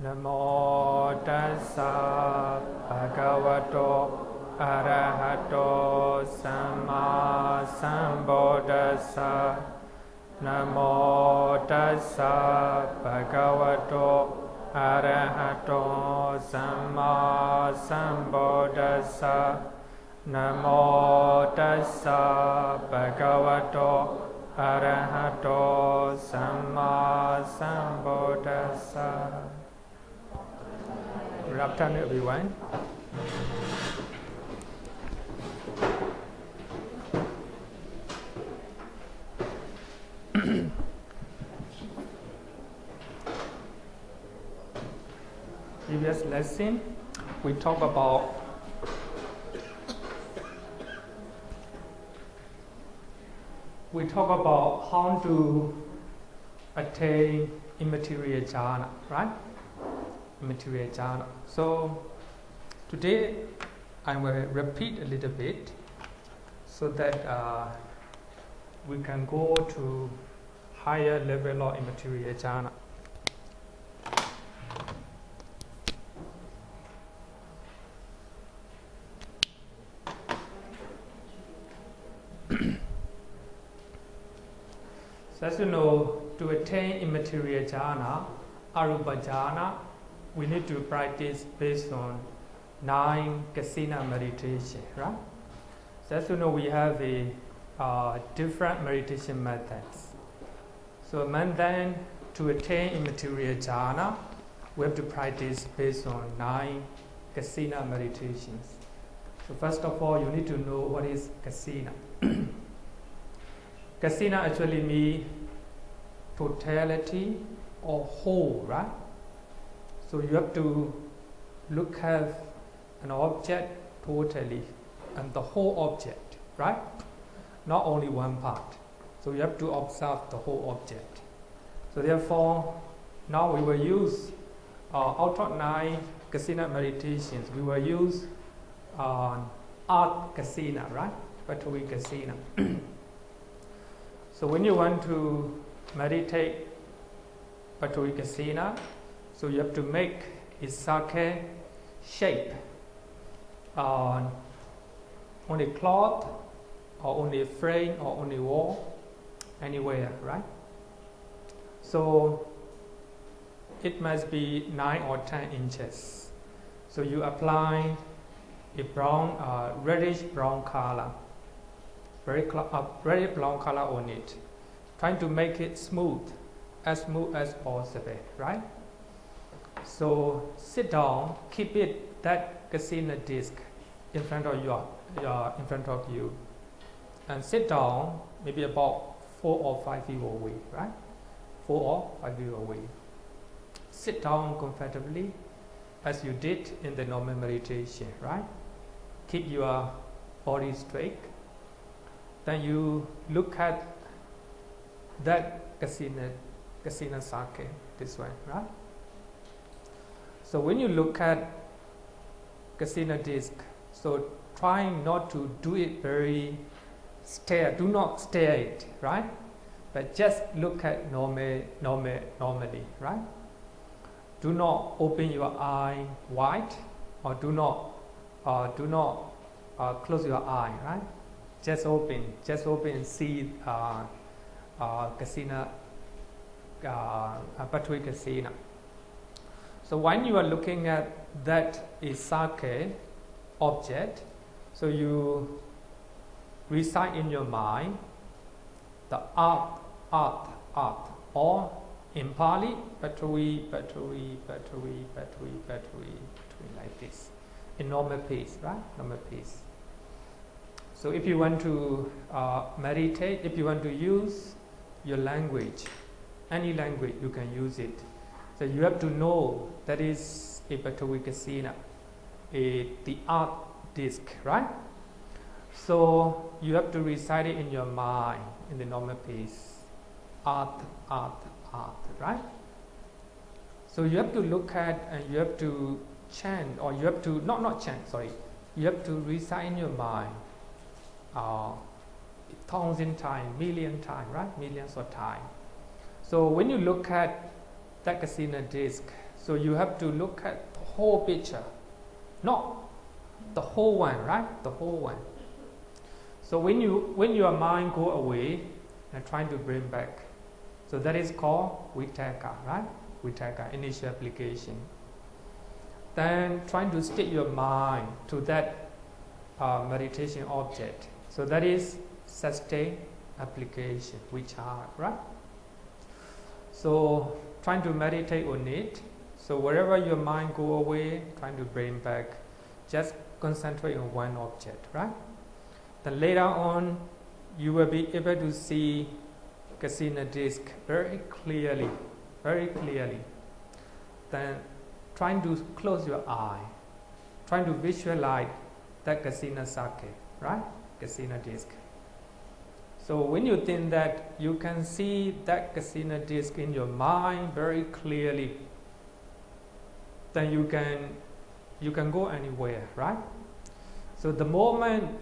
Namo tassa bhagavato arahato samma sambuddhassa. Namo tassa bhagavato arahato samma sambuddhassa. Namo tassa bhagavato arahato samma sambuddhassa. Good afternoon, everyone. Previous lesson, we talk about how to attain immaterial jhana, right? Immaterial jhana. So today I will repeat a little bit so that we can go to higher level of immaterial jhana. So as you know, to attain immaterial jhana, arupa jhana, we need to practice based on 9 kasina meditation, right? So as you know, we have a different meditation methods. So Mundane, to attain immaterial jhana, we have to practice based on 9 kasina meditations. So first of all, you need to know what is kasina. Kasina actually means totality or whole, right? So you have to look at an object totally and the whole object, right? Not only one part. So you have to observe the whole object. So therefore, now we will use out of 9 kasina meditations, we will use art kasina, right? Patavi kasina. So when you want to meditate Patavi kasina, so you have to make a sake shape on a cloth or on a frame or on a wall, anywhere, right? So it must be 9 or 10 inches. So you apply a brown, reddish brown color, very brown color on it, trying to make it smooth as possible, right? So sit down, keep it that kasina disc in front of you, and sit down maybe about 4 or 5 feet away, right? 4 or 5 feet away. Sit down comfortably as you did in the normal meditation, right? Keep your body straight. Then you look at that kasina sake this way, right? So when you look at kasina disc, so trying not to do it very do not stare it, right? But just look at normally, right? Do not open your eye wide, or do not close your eye, right? Just open and see kasina, Patavi kasina. So when you are looking at that sake object, so you recite in your mind the art, or in Pali, Patavi, like this, in normal pace, right? Normal pace. So if you want to meditate, if you want to use your language, any language, you can use it. So you have to know that is a Patavi kasina, the art disc, right? So you have to recite it in your mind in the normal pace. Art, right? So you have to look at and you have to chant, or you have to not chant, sorry. You have to recite in your mind 1,000 times, million times, right? Millions of times. So when you look at that kasina disc, So you have to look at the whole picture, not the whole one, right? The whole one. So when your mind go away and trying to bring back, so that is called vitaka, right? Vitaka, initial application. Then trying to stick your mind to that meditation object. So that is sustained application, Vihara, right? So trying to meditate on it. So wherever your mind go away, trying to bring back, just concentrate on one object, right? Then later on, you will be able to see kasina disc very clearly, very clearly. Then trying to close your eye, trying to visualize that kasina sake, right? Kasina disc. So when you think that, you can see that kasina disc in your mind very clearly, then you can go anywhere, right? So the moment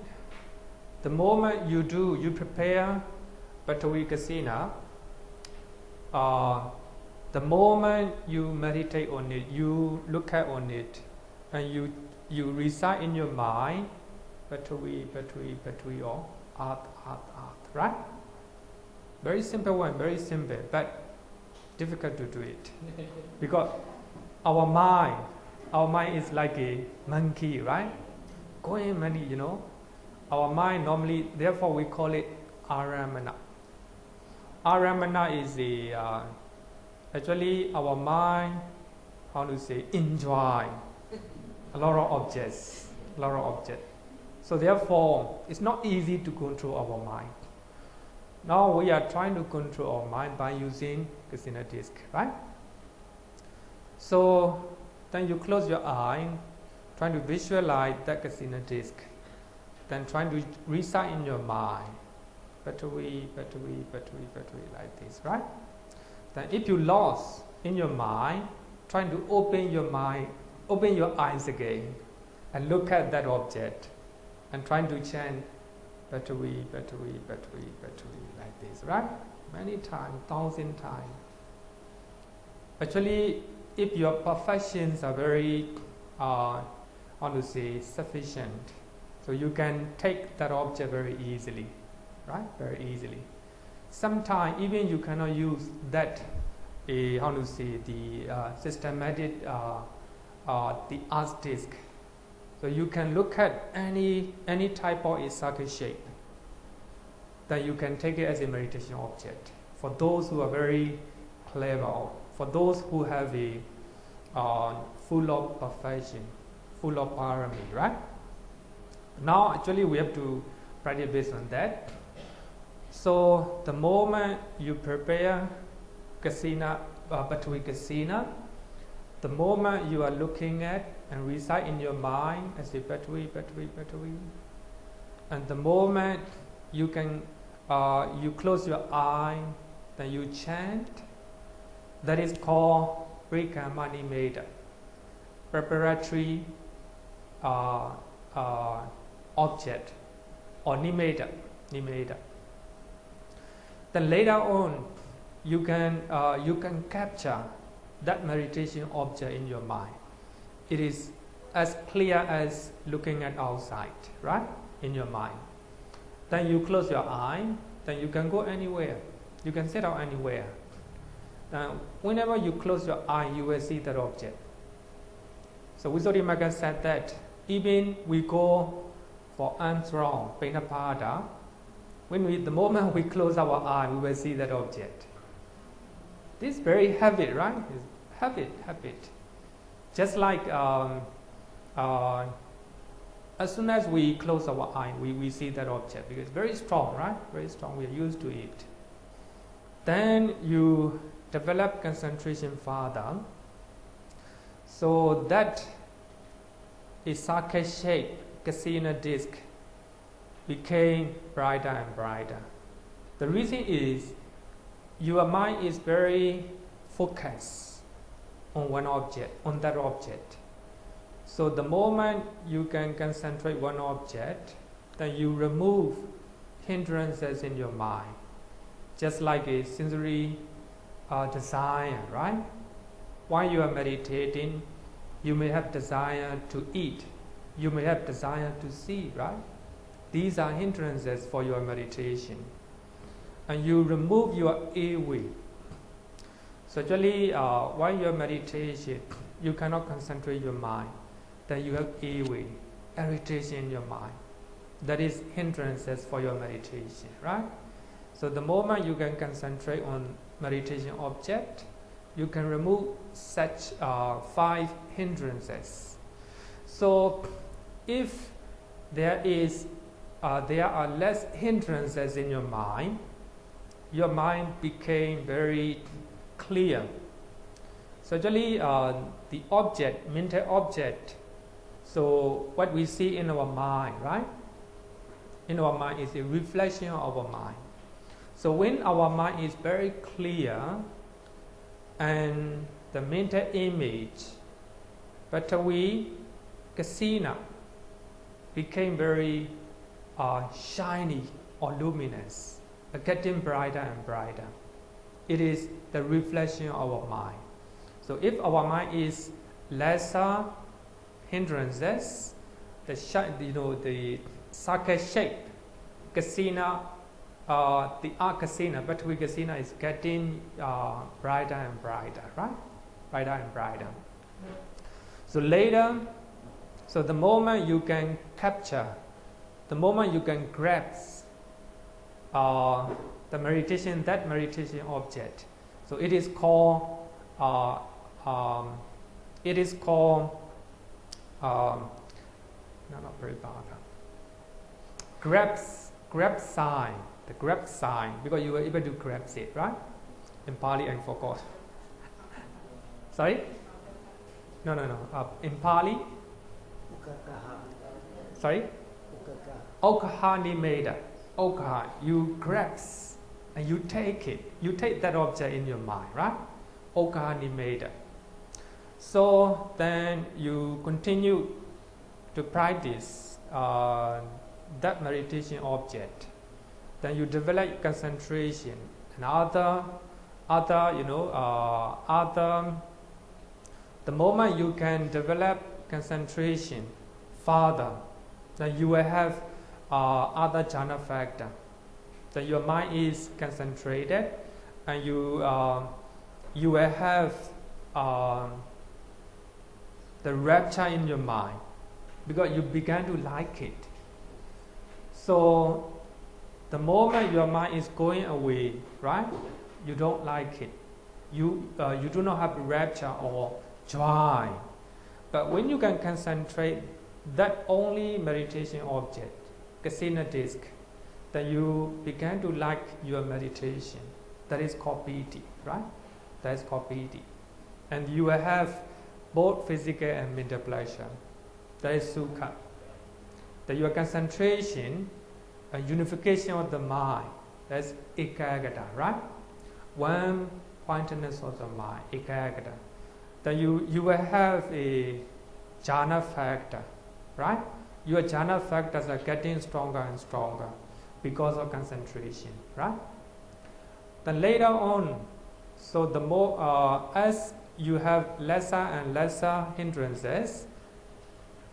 you prepare Bhattavi Kasina, the moment you meditate on it, you look at on it, and you recite in your mind Bhattavi, or art, right? Very simple one, very simple, but difficult to do it. Because our mind is like a monkey, right? Going many, Our mind normally, therefore we call it aramana. Aramana is actually our mind, enjoy a lot of objects, So therefore, it's not easy to control our mind. Now we are trying to control our mind by using kasina disc, right? So then you close your eye, trying to visualize that kasina disc. Then trying to recite in your mind, Bhattavi, like this, right? Then if you lost in your mind, trying to open your mind, open your eyes again, and look at that object, and trying to chant Bhattavi, like this, right? Many times, 1,000 times. Actually, if your perfections are very, sufficient, so you can take that object very easily, right? Very easily. Sometimes even you cannot use that, the systematic, the art disc. So you can look at any type of Isake shape. That you can take it as a meditation object. For those who are very clever, for those who have a full of perfection, full of parami, right? Now actually we have to practice based on that. So the moment you prepare kasina, Bhattavi kasina, the moment you are looking at and recite in your mind as a Bhattavi, and the moment you can you close your eye, then you chant. That is called Prikamani-meda, preparatory object, or nimeda. Then later on, you can capture that meditation object in your mind. It is as clear as looking at outside, right? In your mind. Then you close your eye, then you can go anywhere. You can sit out anywhere. Now, whenever you close your eye, you will see that object. So Visuddhimagga said that even we go for arms round, Penapada, the moment we close our eye, we will see that object. This is very habit, right? It's habit. Just like as soon as we close our eye, we see that object because it's very strong, right? Very strong. We are used to it. Then you develop concentration further. So that Isake shape kasina disc became brighter and brighter. The reason is your mind is very focused on one object, on that object. So the moment you can concentrate one object, then you remove hindrances in your mind, just like a sensory desire, right? while you are meditating, you may have desire to eat, you may have desire to see, right? These are hindrances for your meditation. And you remove your airway. So actually, while you are meditating, you cannot concentrate your mind. Then you have airway, irritation in your mind. That is hindrances for your meditation, right? So the moment you can concentrate on meditation object, you can remove such 5 hindrances. So if there are less hindrances in your mind became very clear. So actually the object, mental object, so what we see in our mind, right? In our mind is a reflection of our mind. So when our mind is very clear and the mental image, Patavi, Kasina, became very shiny or luminous, getting brighter and brighter. It is the reflection of our mind. So if our mind is lesser hindrances, the Sakya shape, Kasina, the Kasina, Patavi Kasina is getting brighter and brighter, right? Brighter and brighter. So later, so the moment you can capture, the moment you can grasp the meditation, that meditation object, so it is called grab sign, the grab sign, because you were able to grasp it, right? In Pali I forgot. Sorry? No. In Pali? Sorry? Okahani-meda. Okaha, you grasp and you take it. You take that object in your mind, right? Okahani-meda. So then you continue to practice that meditation object. Then you develop concentration and the moment you can develop concentration further, then you will have other jhana factor. Then your mind is concentrated, and you will have the rapture in your mind because you began to like it. So the moment your mind is going away, right? You don't like it. You do not have rapture or joy. But when you can concentrate that only meditation object, kasina disc, then you begin to like your meditation. That is called piti, right? That is called piti. And you will have both physical and mental pleasure. That is sukha. That your concentration and unification of the mind, that's ekagata, right? One pointedness of the mind, ekagata. Then you will have a jhana factor, right? Your jhana factors are getting stronger and stronger because of concentration, right? Then later on, so the more as you have lesser and lesser hindrances,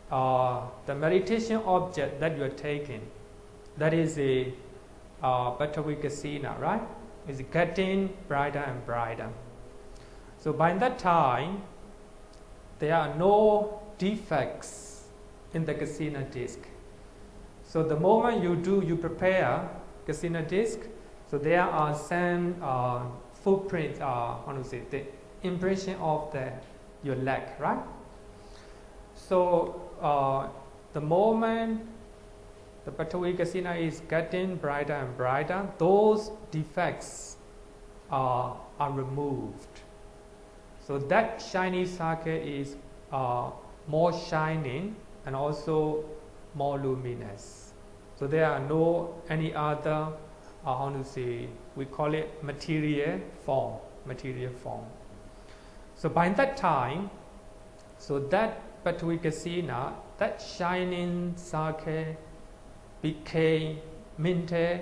the meditation object that you are taking, that is a Patavi Kasina, right? Is getting brighter and brighter. So by that time, there are no defects in the Kasina disc. So the moment you prepare Kasina disc, so there are some footprints, the impression of your leg, right? So the moment the Patavi Kasina is getting brighter and brighter, those defects are removed. So that shiny sakya is more shining and also more luminous. So there are no any other, we call it material form. So by that time, so that Patavi Kasina, that shining sakya became mental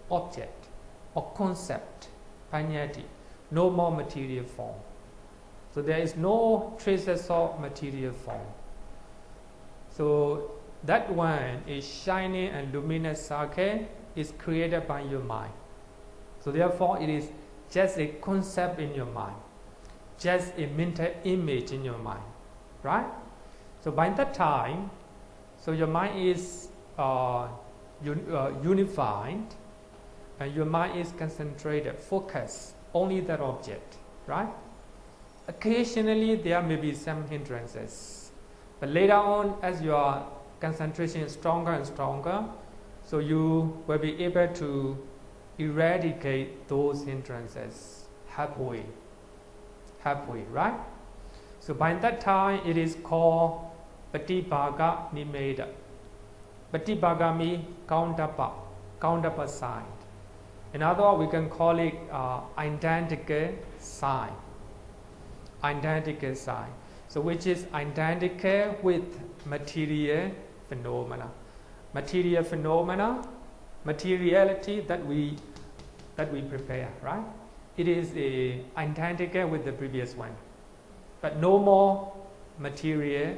object or concept, panyati, no more material form. So there is no traces of material form. So that one is shining and luminous sakhe is created by your mind. So therefore it is just a concept in your mind, just a mental image in your mind, right? So by that time, so your mind is unified, and your mind is concentrated, focused, only that object, right? Occasionally there may be some hindrances, but later on, as your concentration is stronger and stronger, so you will be able to eradicate those hindrances halfway, right? So by that time, it is called Patibhaga Nimeda. Patibhaga means counterpart sign. In other words, we can call it identical sign. Identical sign. So which is identical with material phenomena. Material phenomena, materiality that we prepare, right? It is identical with the previous one, but no more material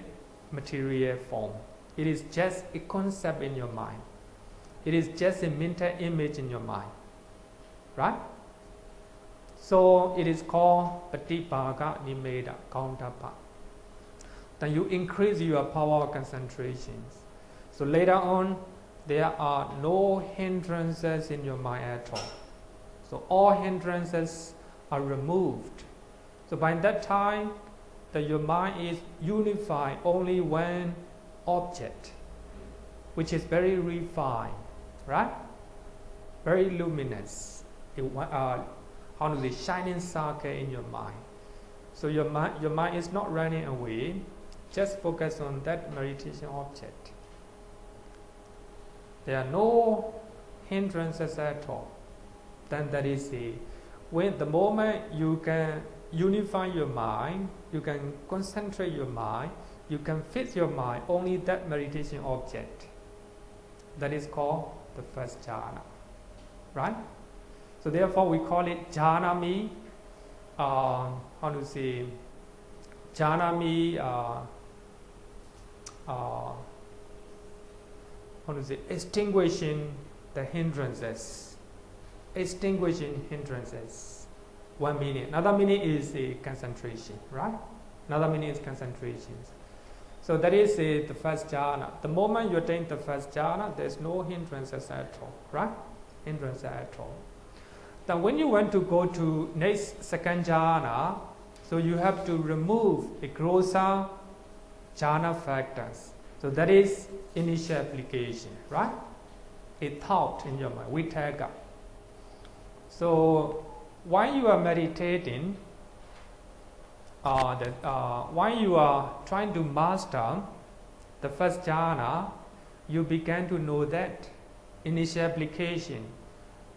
form. It is just a concept in your mind. It is just a mental image in your mind, right? So it is called Patibhaga Nimeda, counterpart. Then you increase your power of concentrations. So later on, there are no hindrances in your mind at all. So all hindrances are removed. So by that time, your mind is unified only one object, which is very refined, right? Very luminous. Shining sakhe in your mind. So your mind is not running away. Just focus on that meditation object. There are no hindrances at all. Then that is when the moment you can unify your mind, you can concentrate your mind, you can fix your mind only that meditation object. That is called the first jhana, right? So therefore we call it jhana means jhana means extinguishing the hindrances. Extinguishing hindrances. One meaning. Another meaning is concentration, right? Another meaning is concentration. So that is the first jhana. The moment you attain the first jhana, there is no hindrances at all, right? Hindrances at all. Then when you want to go to next second jhana, so you have to remove the grosser jhana factors. So that is initial application, right? A thought in your mind, vitaka. So while you are meditating, while you are trying to master the first jhana, you began to know that initial application,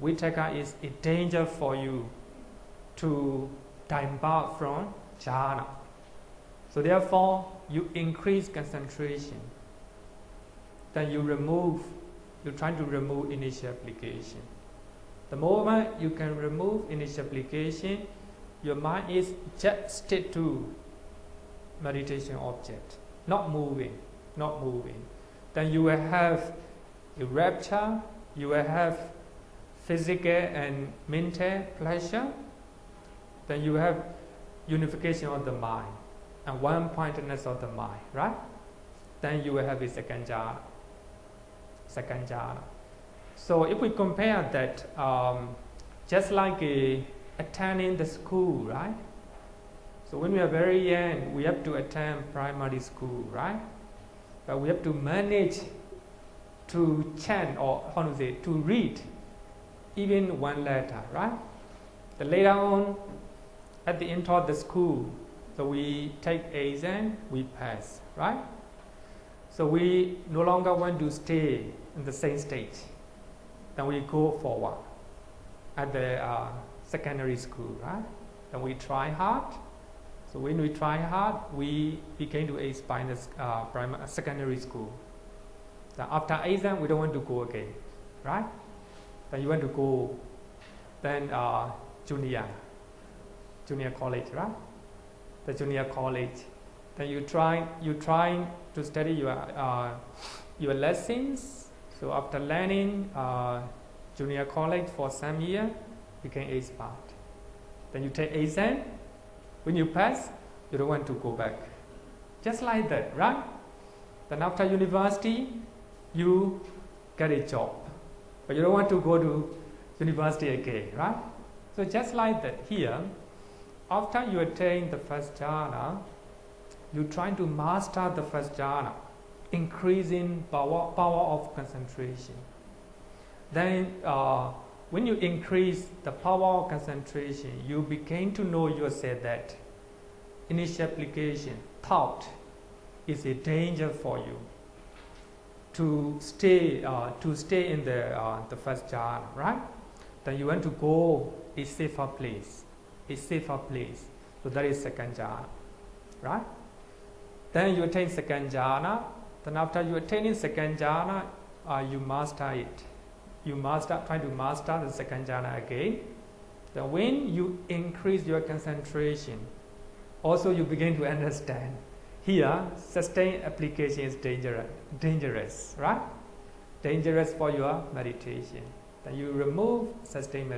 vitaka, is a danger for you to divert from jhana. So therefore, you increase concentration. Then you try to remove initial application. The moment you can remove initial application, your mind is just stick to meditation object, not moving. Then you will have a rapture, you will have physical and mental pleasure. Then you have unification of the mind and one-pointedness of the mind, right? Then you will have a second jhana. So if we compare that, just like attending the school, right? So when we are very young, we have to attend primary school, right? But we have to manage to chant or to read even one letter, right? Then later on, at the end of the school, so we take exam, we pass, right? So we no longer want to stay in the same stage. Then we go forward at the secondary school, right? Then we try hard. So when we try hard, we begin to expand the secondary school. Then after exam, we don't want to go again, right? Then you want to go, then junior college, right? the junior college. Then you trying to study your lessons. So after learning junior college for some year, you can expert. Then you take exam. When you pass, you don't want to go back. Just like that, right? Then after university, you get a job, but you don't want to go to university again, right? So just like that here, after you attain the first jhana, you try to master the first jhana, increasing power of concentration. Then when you increase the power of concentration, you begin to know yourself that initial application, thought, is a danger for you to stay in the first jhana, right? Then you want to go a safer place. So that is second jhana, right? Then you attain second jhana. Then after you attain second jhana, you master it. Try to master the second jhana again. Then when you increase your concentration, also you begin to understand. Here, sustained application is dangerous, right? Dangerous for your meditation. Then you remove sustained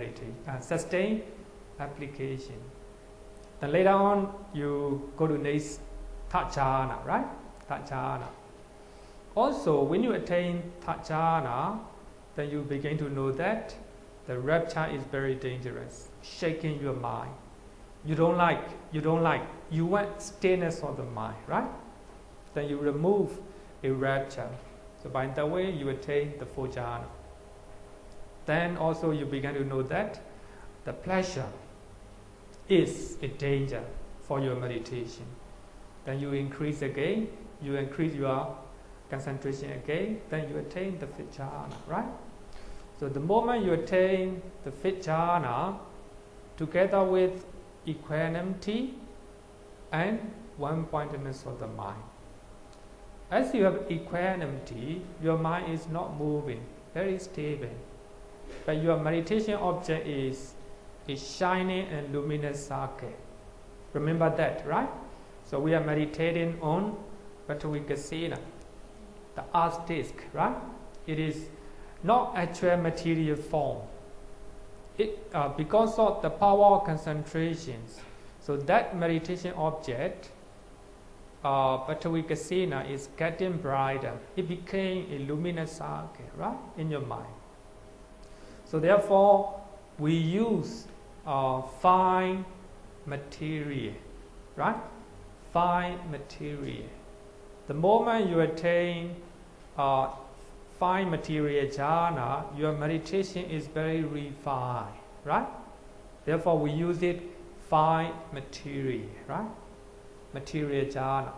application. Then later on, you go to next third jhana, right? Third jhana. Also, when you attain third jhana, then you begin to know that the rapture is very dangerous, shaking your mind. You don't like, you want stillness of the mind, right? Then you remove a rapture. So by that way, you attain the fourth jhana. Then also you begin to know that the pleasure is a danger for your meditation. Then you increase again, you increase your concentration again, then you attain the fifth jhana, right? So the moment you attain the fifth jhana, together with equanimity and one-pointedness of the mind. As you have equanimity, your mind is not moving, very stable. But your meditation object is a shining and luminous circle. Remember that, right? So we are meditating on Vihara, the earth disk, right? It is not actual material form. Because of the power of concentrations, so that meditation object, Vihara, is getting brighter. It became a luminous circle, right, in your mind. So therefore, we use fine material, right? Fine material. The moment you attain fine material jhana, your meditation is very refined, right? Therefore, we use it fine material, right? Material jhana.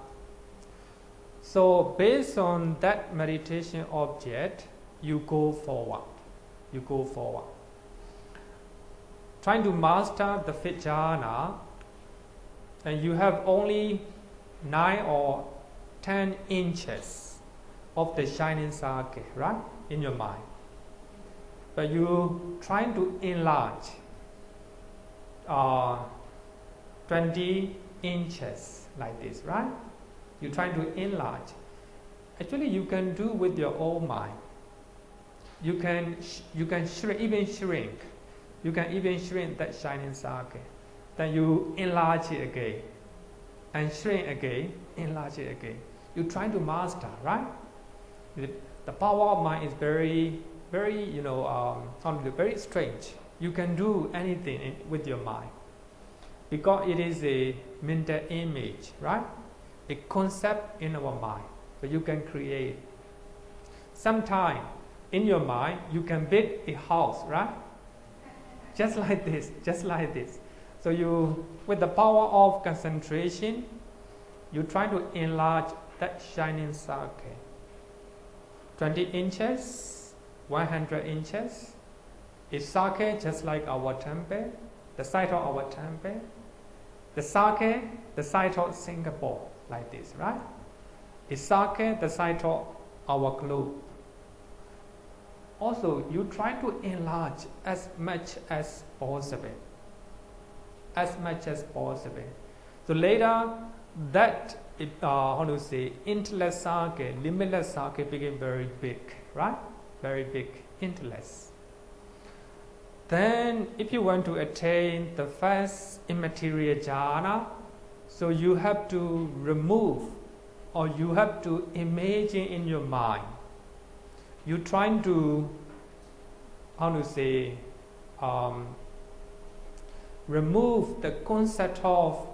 So, based on that meditation object, you go forward. Trying to master the fifth jhana, and you have only 9 or 10 inches of the shining circle, right, in your mind. But you trying to enlarge 20 inches like this, right? You trying to enlarge. Actually, you can do with your own mind. You can shrink. You can even shrink that shining circle. Then you enlarge it again, and shrink again, enlarge it again. You try to master, right? The power of mind is very, very, very strange. You can do anything with your mind because it is a mental image, right? A concept in our mind, but you can create. Sometimes in your mind you can build a house, right? Just like this. So you, with the power of concentration, you try to enlarge that shining circle. 20 inches, 100 inches. A circle just like our temple, the size of our temple. The circle, the size of Singapore, like this, right? A circle, the size of our globe. Also, you try to enlarge as much as possible. So later, that intellect circle, limitless circle became very big, right? Very big intellect. Then, if you want to attain the first immaterial jhana, so you have to remove, or you have to imagine in your mind. You're trying to, remove the concept of,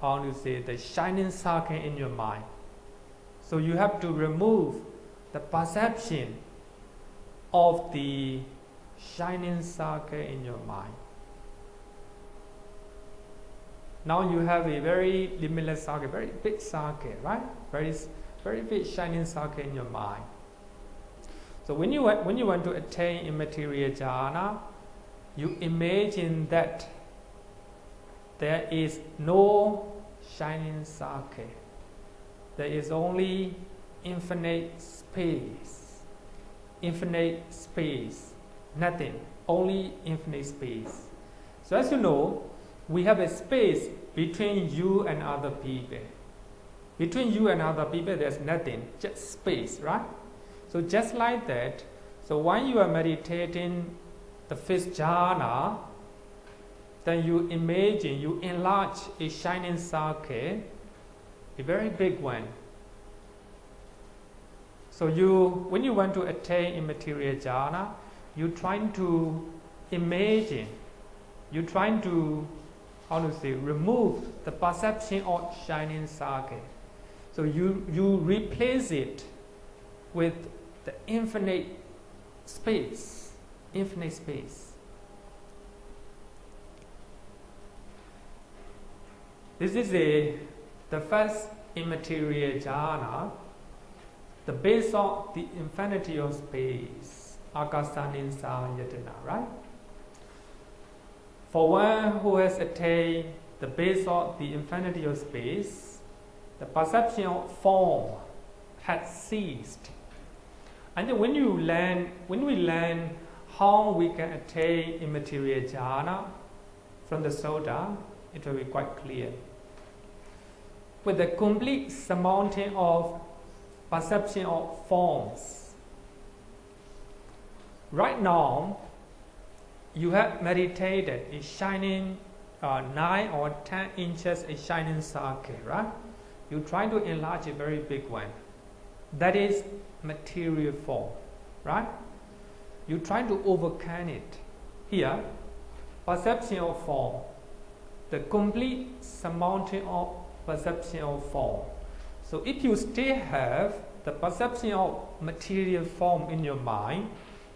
the shining circle in your mind. So you have to remove the perception of the shining circle in your mind. Now you have a very limitless circle, very big circle, right? Very big shining circle in your mind. So when you want to attain immaterial jhana, you imagine that there is no shining circle. There is only infinite space. Infinite space. Nothing. Only infinite space. So as you know, we have a space between you and other people. Between you and other people, there's nothing. Just space, right? So just like that, so when you are meditating the fifth jhana, then you imagine, you enlarge a shining circle, a very big one. So when you want to attain immaterial jhana, you're trying to imagine, you're trying to, remove the perception of shining circle. So you replace it with the infinite space, infinite space. This is the first immaterial jhana, the base of the infinity of space, akasaninsa-yatana, right? For one who has attained the base of the infinity of space, the perception of form has ceased. And then when we learn how we can attain immaterial jhana from the Sutta, it will be quite clear. With the complete surmounting of perception of forms. Right now, you have meditated a shining 9 or 10 inches, a shining circle, right? You try to enlarge a very big one. That is material form, right? You try to overcome it. Here, perception of form, the complete surmounting of perception of form. So if you still have the perception of material form in your mind,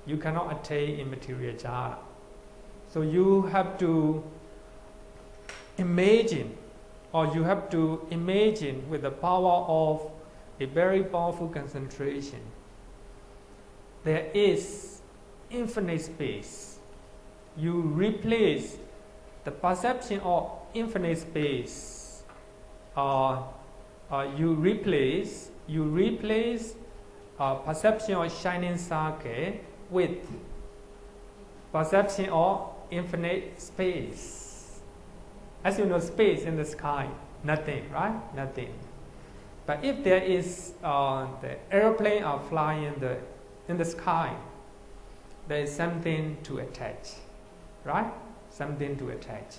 you cannot attain immaterial jhana. So you have to imagine, or you have to imagine with the power of a very powerful concentration. There is infinite space. You replace the perception of infinite space. You replace perception of shining circle with perception of infinite space. As you know, space in the sky, nothing, right? Nothing. But if there is the airplane are flying in the sky, there is something to attach, right? Something to attach.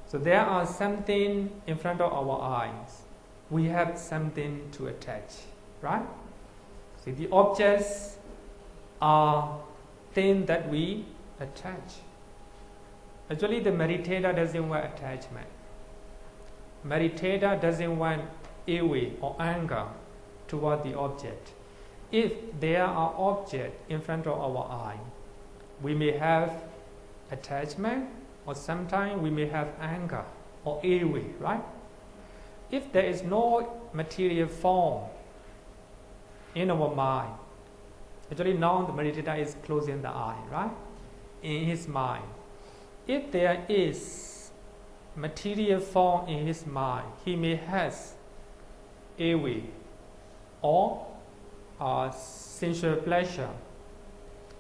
So there are something in front of our eyes. We have something to attach, right? See, the objects are things that we attach. Actually, the meditator doesn't want attachment. Meditator doesn't want ill or anger toward the object. If there are objects in front of our eye, we may have attachment, or sometimes we may have anger or ill will, right? If there is no material form in our mind, actually now the meditator is closing the eye, right? In his mind. If there is material form in his mind, he may have ill will or sensual pleasure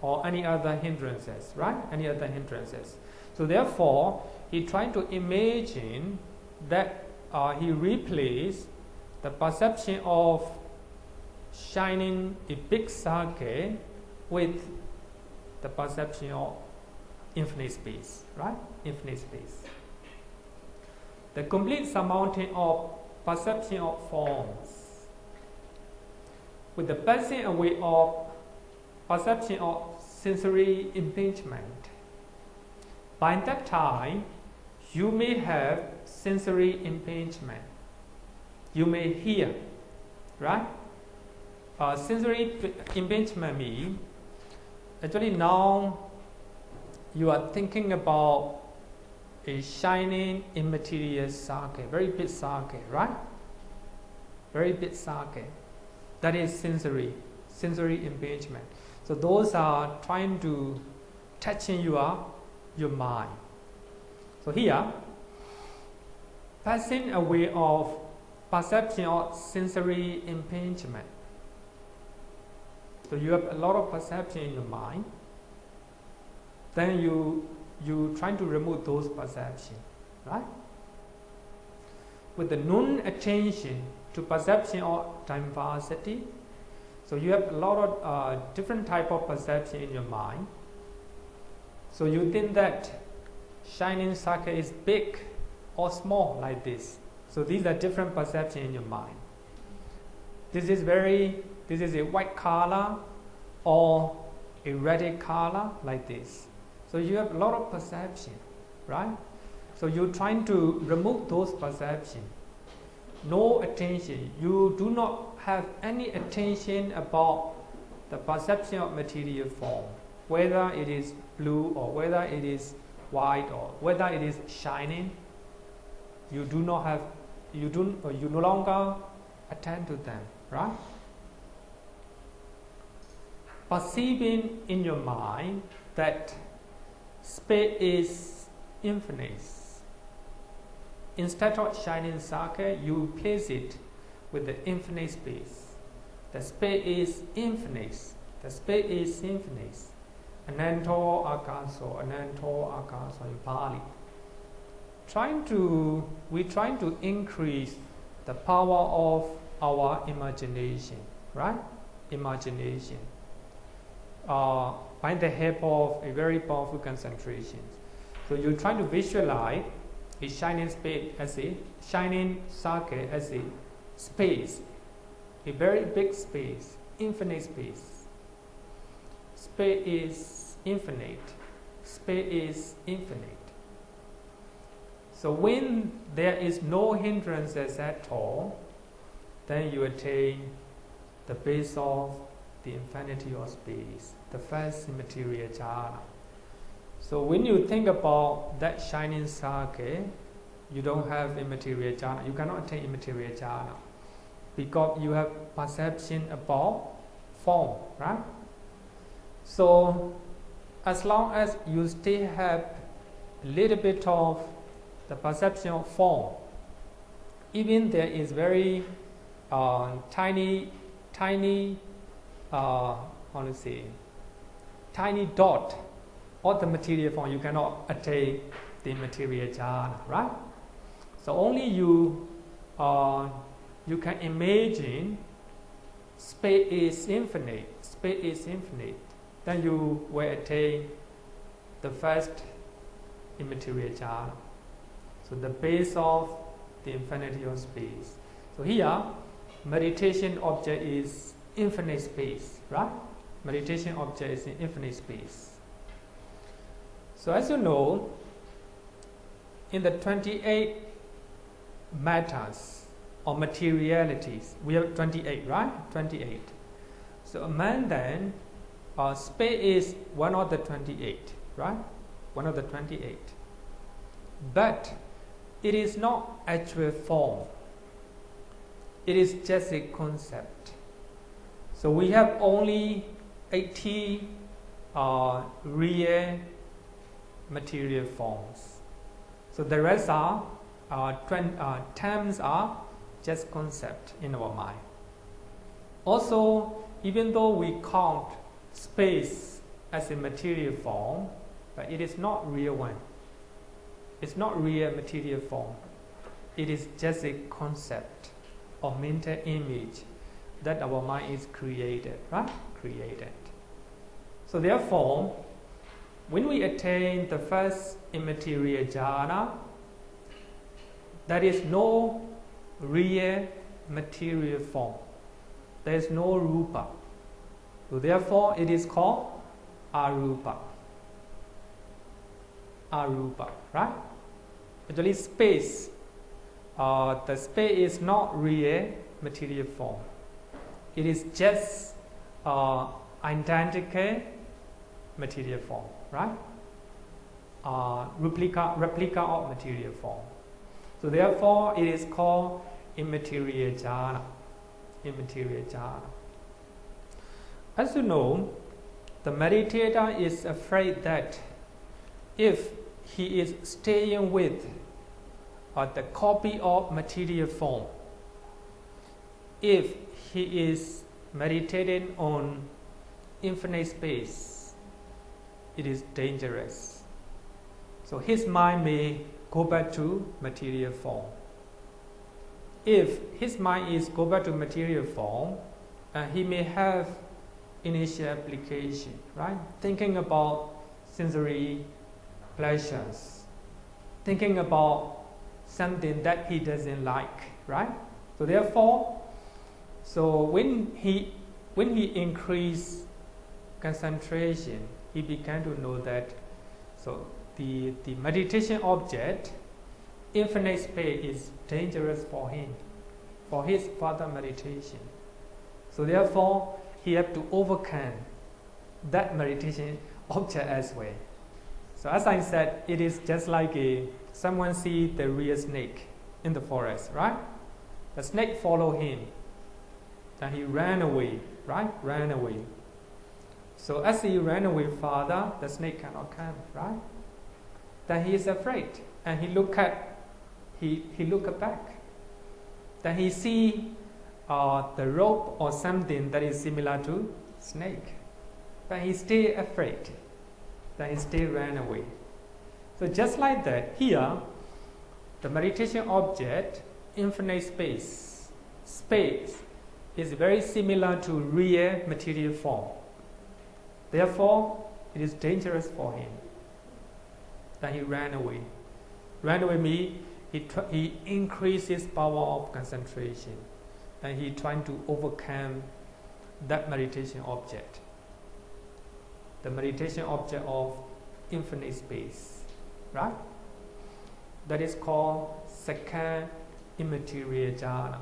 or any other hindrances, right? Any other hindrances. So therefore, he tried to imagine that he replaced the perception of shining a big circle with the perception of infinite space, right? Infinite space. The complete surmounting of perception of forms with the passing away of perception of sensory impingement. By that time, you may have sensory impingement. You may hear, right? Sensory impingement means actually now you are thinking about a shining immaterial circle, very big circle, right? Very big circle. That is sensory impingement. So those are trying to touching your mind. So here, passing away of perception of sensory impingement. So you have a lot of perception in your mind. Then you trying to remove those perceptions, right? With the non-attention to perception of diversity. So you have a lot of different type of perception in your mind. So you think that shining circle is big or small like this. So these are different perceptions in your mind. This is a white color or a red color like this. So you have a lot of perception, right? So you're trying to remove those perceptions. No attention. You do not have any attention about the perception of material form, whether it is blue or whether it is white or whether it is shining. You do not have, you no longer attend to them, right? Perceiving in your mind that space is infinite. Instead of shining circle, you place it with the infinite space. The space is infinite. The space is infinite. Ananto akaso, ananto akaso in Pali. We're trying to increase the power of our imagination, right? Imagination. By the help of a very powerful concentration. So you're trying to visualize a shining space as a shining circle as a space, a very big space, infinite space. Space is infinite. Space is infinite. So when there is no hindrances at all, then you attain the base of the infinity of space, the first immaterial jhana. So when you think about that shining circle, you don't have immaterial jhana. You cannot attain immaterial jhana because you have perception about form, right? So as long as you still have a little bit of the perception of form, even there is very tiny dot of the material form, you cannot attain the material jhana, right? So only you can imagine space is infinite, space is infinite, then you will attain the first immaterial jhana. So the base of the infinity of space. So here, meditation object is infinite space, right? Meditation object is in infinite space. So as you know, in the 28 matters or materialities, we have 28, right? 28. So Mundane, space is one of the 28, right? One of the 28. But it is not actual form. It is just a concept. So we have only 80 real material forms. So the rest are terms are just concept in our mind. Also, even though we count space as a material form, but it is not real one. It's not real material form. it is just a concept or mental image that our mind is created, right? Created. So therefore, when we attain the first immaterial jhana, there is no real material form. There is no rupa. So therefore, it is called arupa. Arupa, right? Actually, space. The space is not real material form. It is just identical material form, right? Replica of material form. So therefore, it is called immaterial jhana. Immaterial jhana. As you know, the meditator is afraid that if he is staying with the copy of material form, if he is meditating on infinite space, it is dangerous. So his mind may go back to material form. If his mind is go back to material form, he may have initial application, right? Thinking about sensory pleasures, thinking about something that he doesn't like, right? So therefore, when he increase concentration, he began to know that the meditation object, infinite space, is dangerous for him, for his further meditation. So therefore, he have to overcome that meditation object as well. So as I said, it is just like someone see the real snake in the forest, right? The snake follow him. Then he ran away, right? Ran away. So as he ran away farther, the snake cannot come, right? Then he is afraid, and he look back. Then he see the rope or something that is similar to snake. But he stay afraid. Then he stay ran away. So just like that, here, the meditation object, infinite space, is very similar to real material form. Therefore, it is dangerous for him. Then he ran away. Ran away means he increased his power of concentration. And he trying to overcome that meditation object. The meditation object of infinite space, right? That is called second immaterial jhana.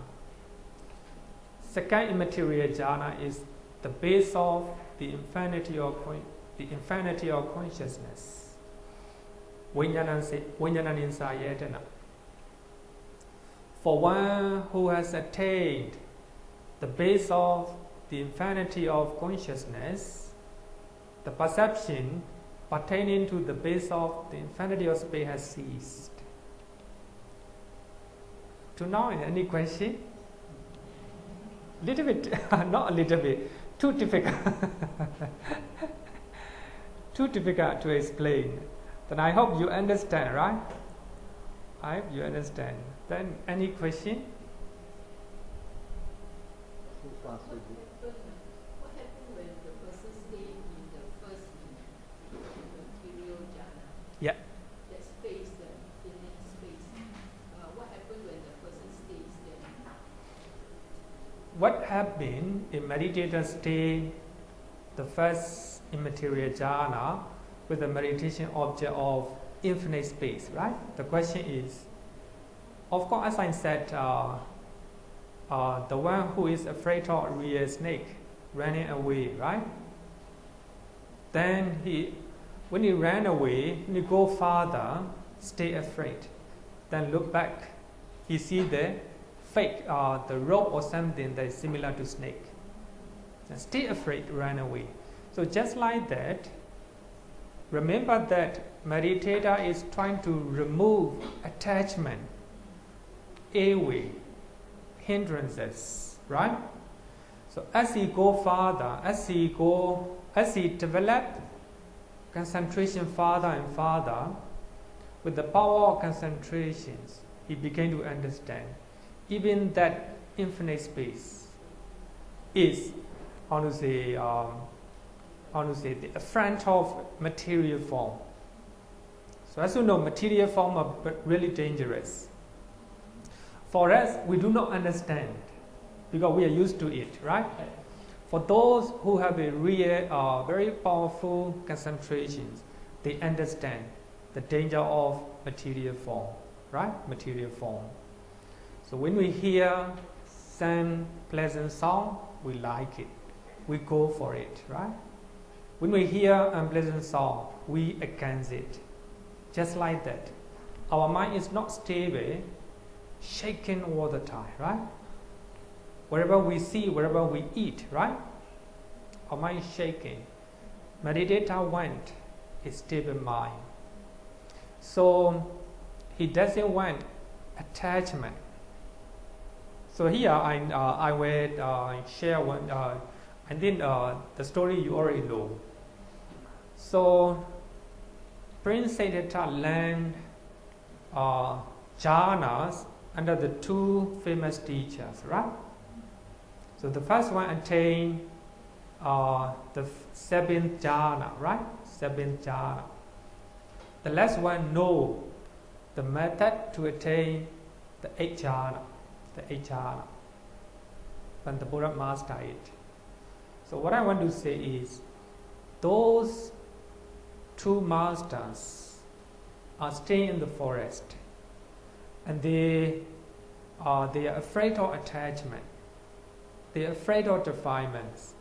Second immaterial jhana is the base of the infinity of consciousness. Saññā-vedayitaniroda. For one who has attained the base of the infinity of consciousness, the perception pertaining to the base of the infinity of space has ceased. To now, any question? Little bit, not a little bit, too difficult. Too difficult to explain. Then I hope you understand, right? I hope you understand. Then any question? What happened when the person stayed in the first immaterial jhana? Yeah. That space, the infinite space. What happened when the person stays there? What happened if meditator stay the first immaterial jhana with the meditation object of infinite space, right? The question is, of course, as I said, the one who is afraid of real snake running away, right? Then when he ran away, when he go farther, stay afraid. Then look back, he see the fake, the rope or something that is similar to snake. Then stay afraid, run away. So just like that, remember that meditator is trying to remove attachment, away, hindrances, right? So as he go farther, as he develop concentration farther and farther, with the power of concentrations, he began to understand even that infinite space is, the front of material form. So as you know, material form are really dangerous. For us, we do not understand because we are used to it, right? For those who have a real, very powerful concentrations, they understand the danger of material form, right? Material form. So when we hear some pleasant song, we like it. We go for it, right? When we hear unpleasant song, we against it. Just like that. Our mind is not stable, shaking all the time, right? Wherever we see, wherever we eat, right? Our mind is shaking. Meditator went a stable mind. So he doesn't want attachment. So here I will share one, and then the story you already know. So Prince Siddhartha learned Jhānas under the two famous teachers, right? So the first one attained the seventh jhana, right? Seventh jhana. The last one know the method to attain the eighth jhana. The eighth jhana. But the Buddha mastered it. So what I want to say is, those two masters are staying in the forest, and they are afraid of attachment. They are afraid of defilements,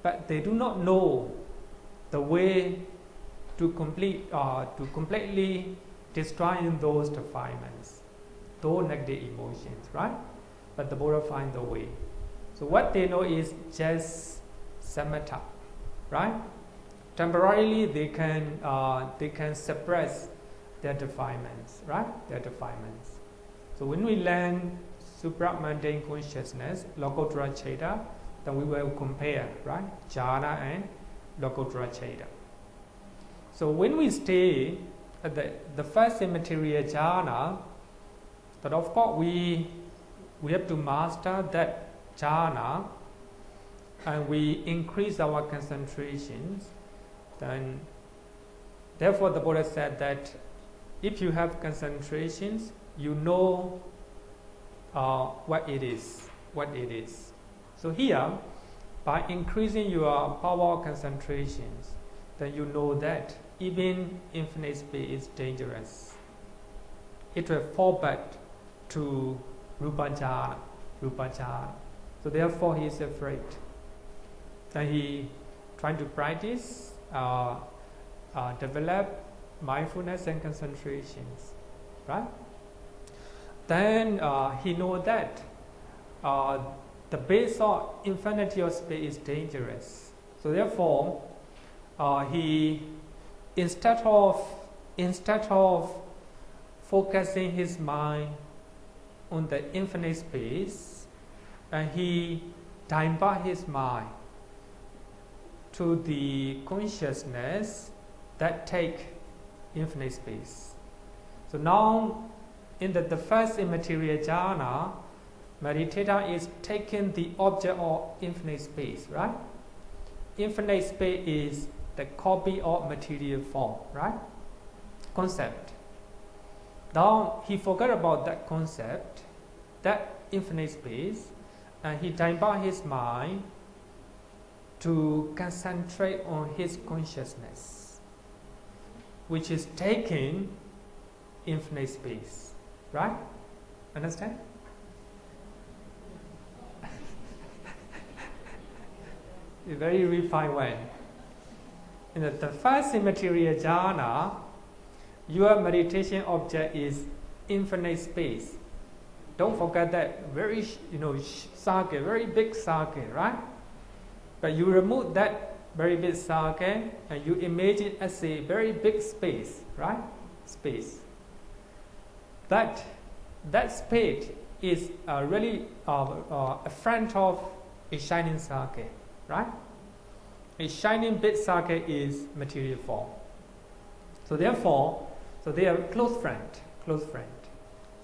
but they do not know the way to completely destroying those defilements, those negative emotions, right? But the Buddha finds the way. So what they know is just samatha, right? Temporarily they can suppress their defilements, right? Their defilements. So when we learn Supramundane consciousness, Lokuttara Citta, then we will compare, right? Jhāna and Lokuttara Citta. So when we stay at the first immaterial jhana, that of course we have to master that jhana, and we increase our concentrations. Then, therefore, the Buddha said that if you have concentrations, you know what it is. What it is. So here, by increasing your power concentrations, then you know that even infinite space is dangerous. It will fall back to rupa jhana, rupa jhana. So therefore, he is afraid. Then he trying to practice, develop mindfulness and concentrations, right? Then he knows that the base of infinity of space is dangerous. So therefore, he instead of focusing his mind on the infinite space, he divert his mind to the consciousness that take infinite space. So now, in the first immaterial jhana, meditator is taking the object of infinite space, right? Infinite space is the copy of material form, right? Concept. Now he forgot about that concept, that infinite space, and he divert his mind to concentrate on his consciousness, which is taking infinite space, right? Understand? A very refined way. In the first immaterial jhana, your meditation object is infinite space. Don't forget that very, circle, very big circle, right? But you remove that very big circle and you imagine as a very big space, right? Space. That space is really a front of a shining circle, right? A shining big circle is material form. So therefore, they are close friend.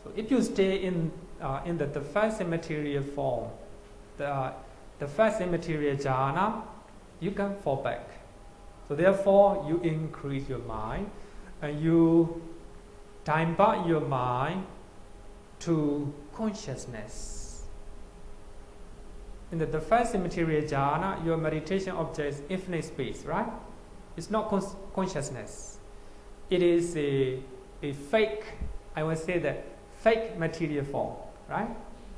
So if you stay in the first immaterial form, the first immaterial jhana, you can fall back. So therefore, you increase your mind and you divert your mind to consciousness. In the first immaterial jhana, your meditation object is infinite space, right? It's not consciousness. It is a fake, I would say that, fake material form, right?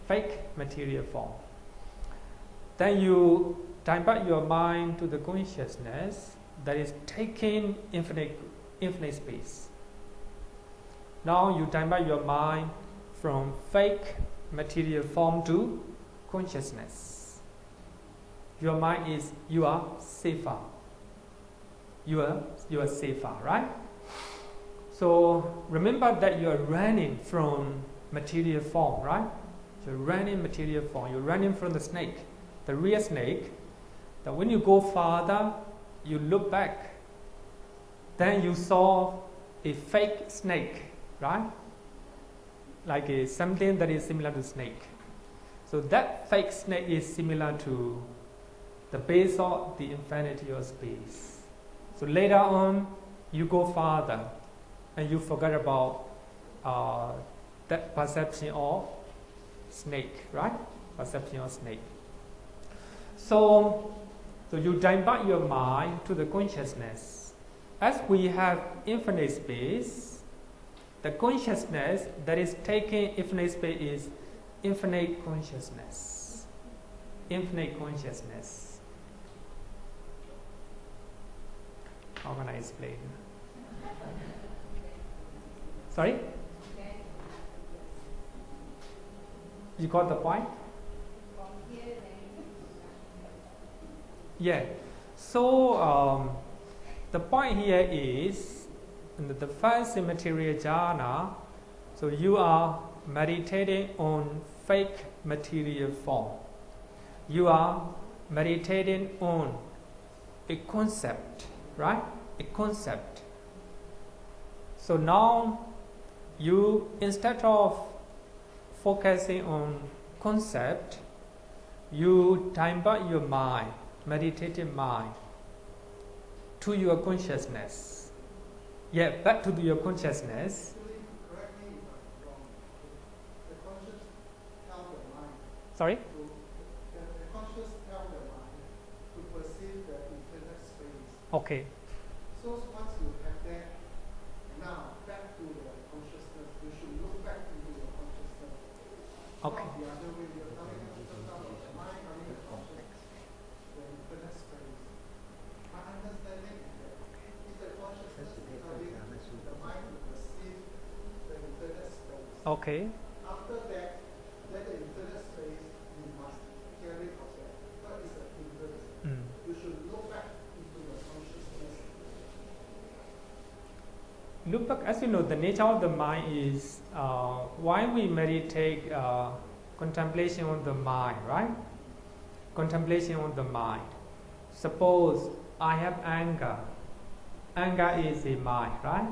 Fake material form. Then you divert your mind to the consciousness that is taking infinite space. Now you divert your mind from fake material form to consciousness. Your mind is, you are safer. You are safer, right? So remember that you are running from material form, right? You're running material form. You're running from the snake, the real snake. That when you go farther, you look back. Then you saw a fake snake, right? Like something that is similar to snake. So that fake snake is similar to the base of the infinity of space. So later on, you go farther and you forget about that perception of snake, right? Perception of snake. So you divert your mind to the consciousness. As we have infinite space, the consciousness that is taking infinite space is infinite consciousness. Infinite consciousness. How can I explain? Sorry? You got the point? Yeah. So the point here is in the first immaterial jhana. So you are meditating on fake material form. You are meditating on a concept, right? A concept. So now you, instead of focusing on concept, you divert your mind, meditative mind, to your consciousness. Yeah, back to your consciousness. Correct me if I'm wrong. The conscious tells the mind. Sorry? The conscious tells the mind to perceive the infinite space. Okay. So once you have that, now back to the consciousness, you should look back into your consciousness. Okay. Not the other way, you're coming out of the mind, coming the conscious, the infinite space. My understanding is that if the consciousness is telling the mind to perceive the infinite space. Okay. After that, let the infinite space, you must carry out that. What is the infinite? You should look back into your consciousness. Look back, as you know, the nature of the mind is why we meditate contemplation on the mind, right? Contemplation on the mind. Suppose I have anger. Anger is a mind, right?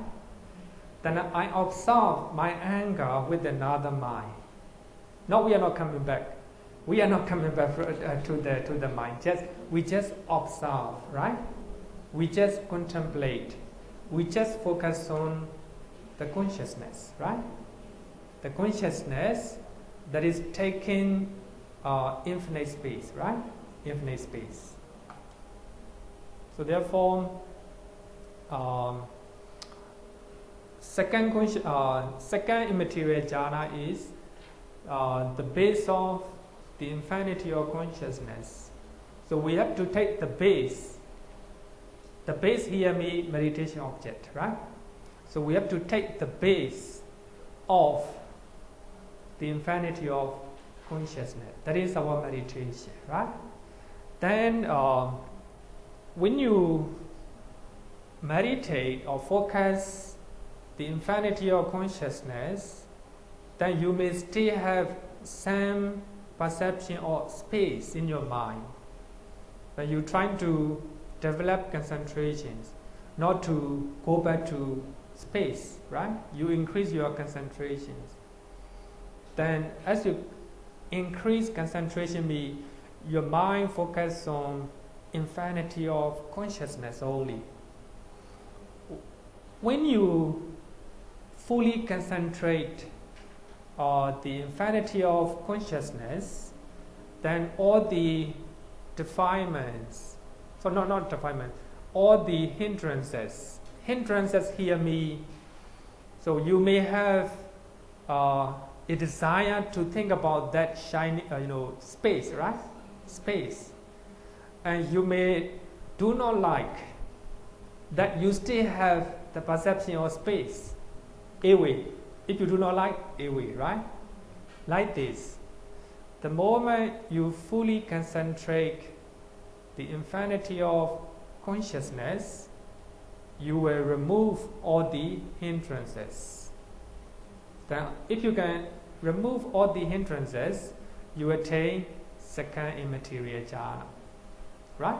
Then I observe my anger with another mind. No, we are not coming back. We are not coming back to the mind. We just observe, right? We just contemplate. We just focus on the consciousness, right? The consciousness that is taking infinite space, right? Infinite space. So therefore, second immaterial jhana is the base of the infinity of consciousness. So we have to take the base. The base here means meditation object, right? So we have to take the base of the infinity of consciousness. That is our meditation, right? Then when you meditate or focus the infinity of consciousness, then you may still have some perception of space in your mind. But you're trying to develop concentrations, not to go back to space, right? You increase your concentrations. then as you increase concentration, your mind focuses on infinity of consciousness only. When you fully concentrate on the infinity of consciousness, then all the defilements, so not defilement, all the hindrances here mean, so you may have a desire to think about that shiny, space, right? Space. And you may do not like that you still have the perception of space. Away. If you do not like, away, right? Like this. The moment you fully concentrate the infinity of consciousness, you will remove all the hindrances. Then, if you can remove all the hindrances, you attain second immaterial jhana. Right?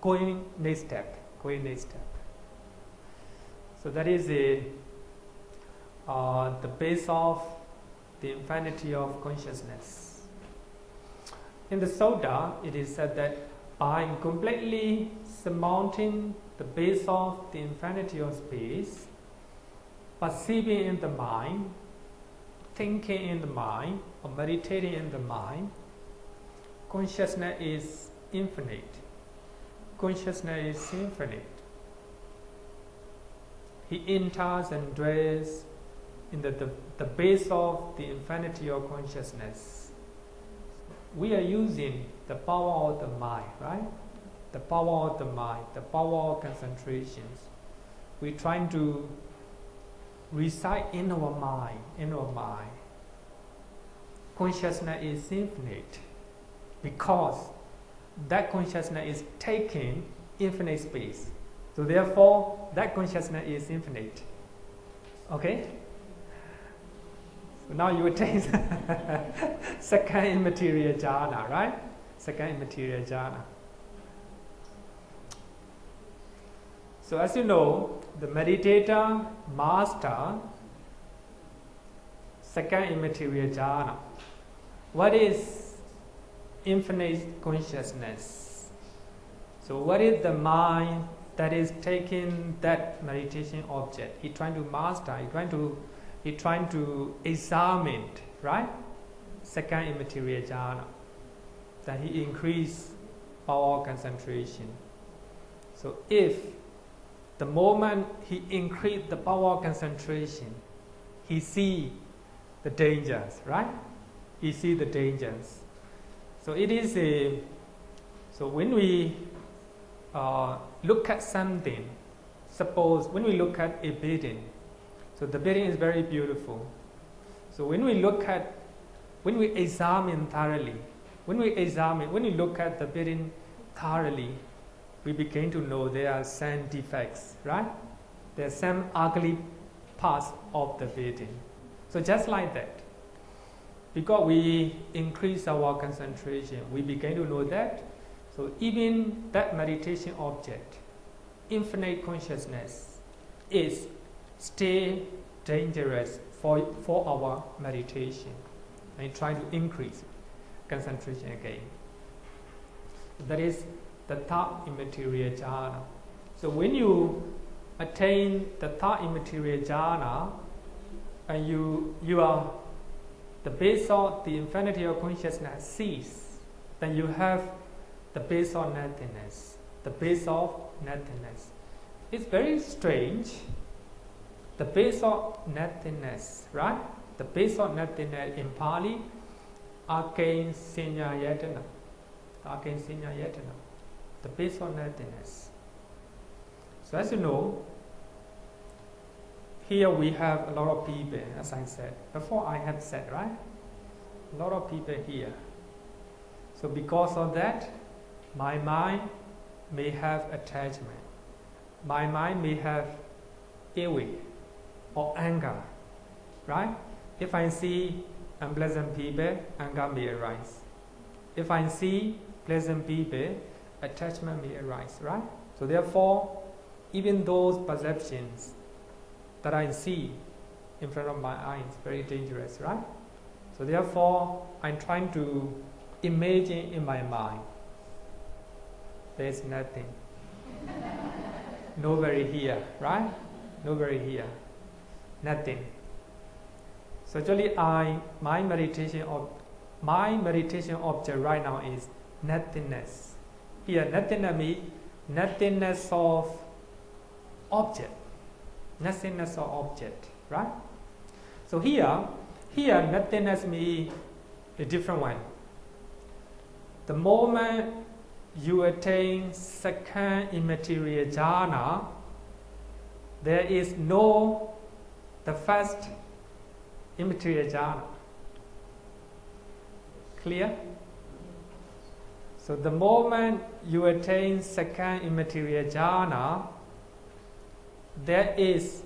Going next step. So that is the base of the infinity of consciousness. In the Sutta, it is said that by completely surmounting the base of the infinity of space, perceiving in the mind, thinking in the mind, or meditating in the mind, consciousness is infinite. Consciousness is infinite. He enters and dwells in the base of the infinity of consciousness. We are using the power of the mind, right? The power of the mind, the power of concentrations. We're trying to recite in our mind. Consciousness is infinite because that consciousness is taking infinite space. So therefore, that consciousness is infinite. Okay? So now you attain second immaterial jhana, right? Second immaterial jhana. So as you know, the meditator master second immaterial jhana. What is infinite consciousness? So what is the mind that is taking that meditation object? He's trying to master, he's trying to examine, right? Second immaterial jhana. Then he increase power concentration. So if the moment he increase the power concentration, he see the dangers, right? He see the dangers. So it is so when we look at something, suppose when we look at a building, so the building is very beautiful. So when we examine thoroughly, when we look at the building thoroughly, we begin to know there are some defects, right? There are some ugly parts of the building. So just like that, because we increase our concentration, we begin to know that. So even that meditation object, infinite consciousness, is still dangerous for our meditation. And try to increase concentration again. That is the third immaterial jhana. So when you attain the third immaterial jhana, and you are the base of the infinity of consciousness cease, then you have the base of nothingness. The base of nothingness. It's very strange. The base of nothingness, right? The base of nothingness in Pali, saññā-vedayitaniroda. Saññā-vedayitaniroda. The base of nothingness. So as you know, here we have a lot of people, as I said. Before I have said, right? A lot of people here. So because of that, my mind may have attachment. My mind may have ill or anger, right? If I see unpleasant people, anger may arise. If I see pleasant people, attachment may arise, right? So therefore, even those perceptions that I see in front of my eyes, very dangerous, right? So therefore, I'm trying to imagine in my mind, there's nothing. Nobody here, right? Nobody here. Nothing. So actually, my meditation object right now is nothingness. Here, nothingness means nothingness of object. Nothingness of object, right? So here nothingness means a different one. The moment you attain second immaterial jhana, there is no the first immaterial jhana. Clear? So the moment you attain second immaterial jhana, there is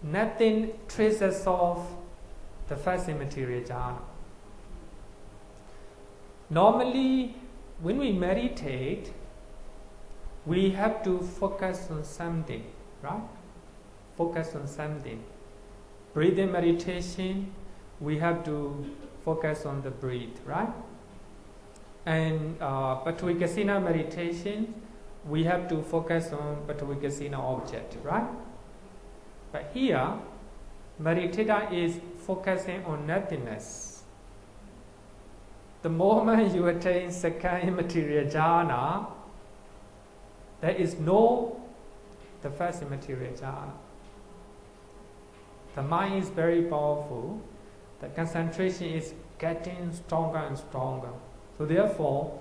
nothing traces of the first immaterial jhana. Normally, when we meditate, we have to focus on something, right? Focus on something. Breathing meditation, we have to focus on the breath, right? And Vipassana meditation, we have to focus on Vipassana object, right? But here, meditator is focusing on nothingness. The moment you attain second immaterial jhana, there is no the first immaterial jhana. The mind is very powerful. The concentration is getting stronger and stronger. So therefore,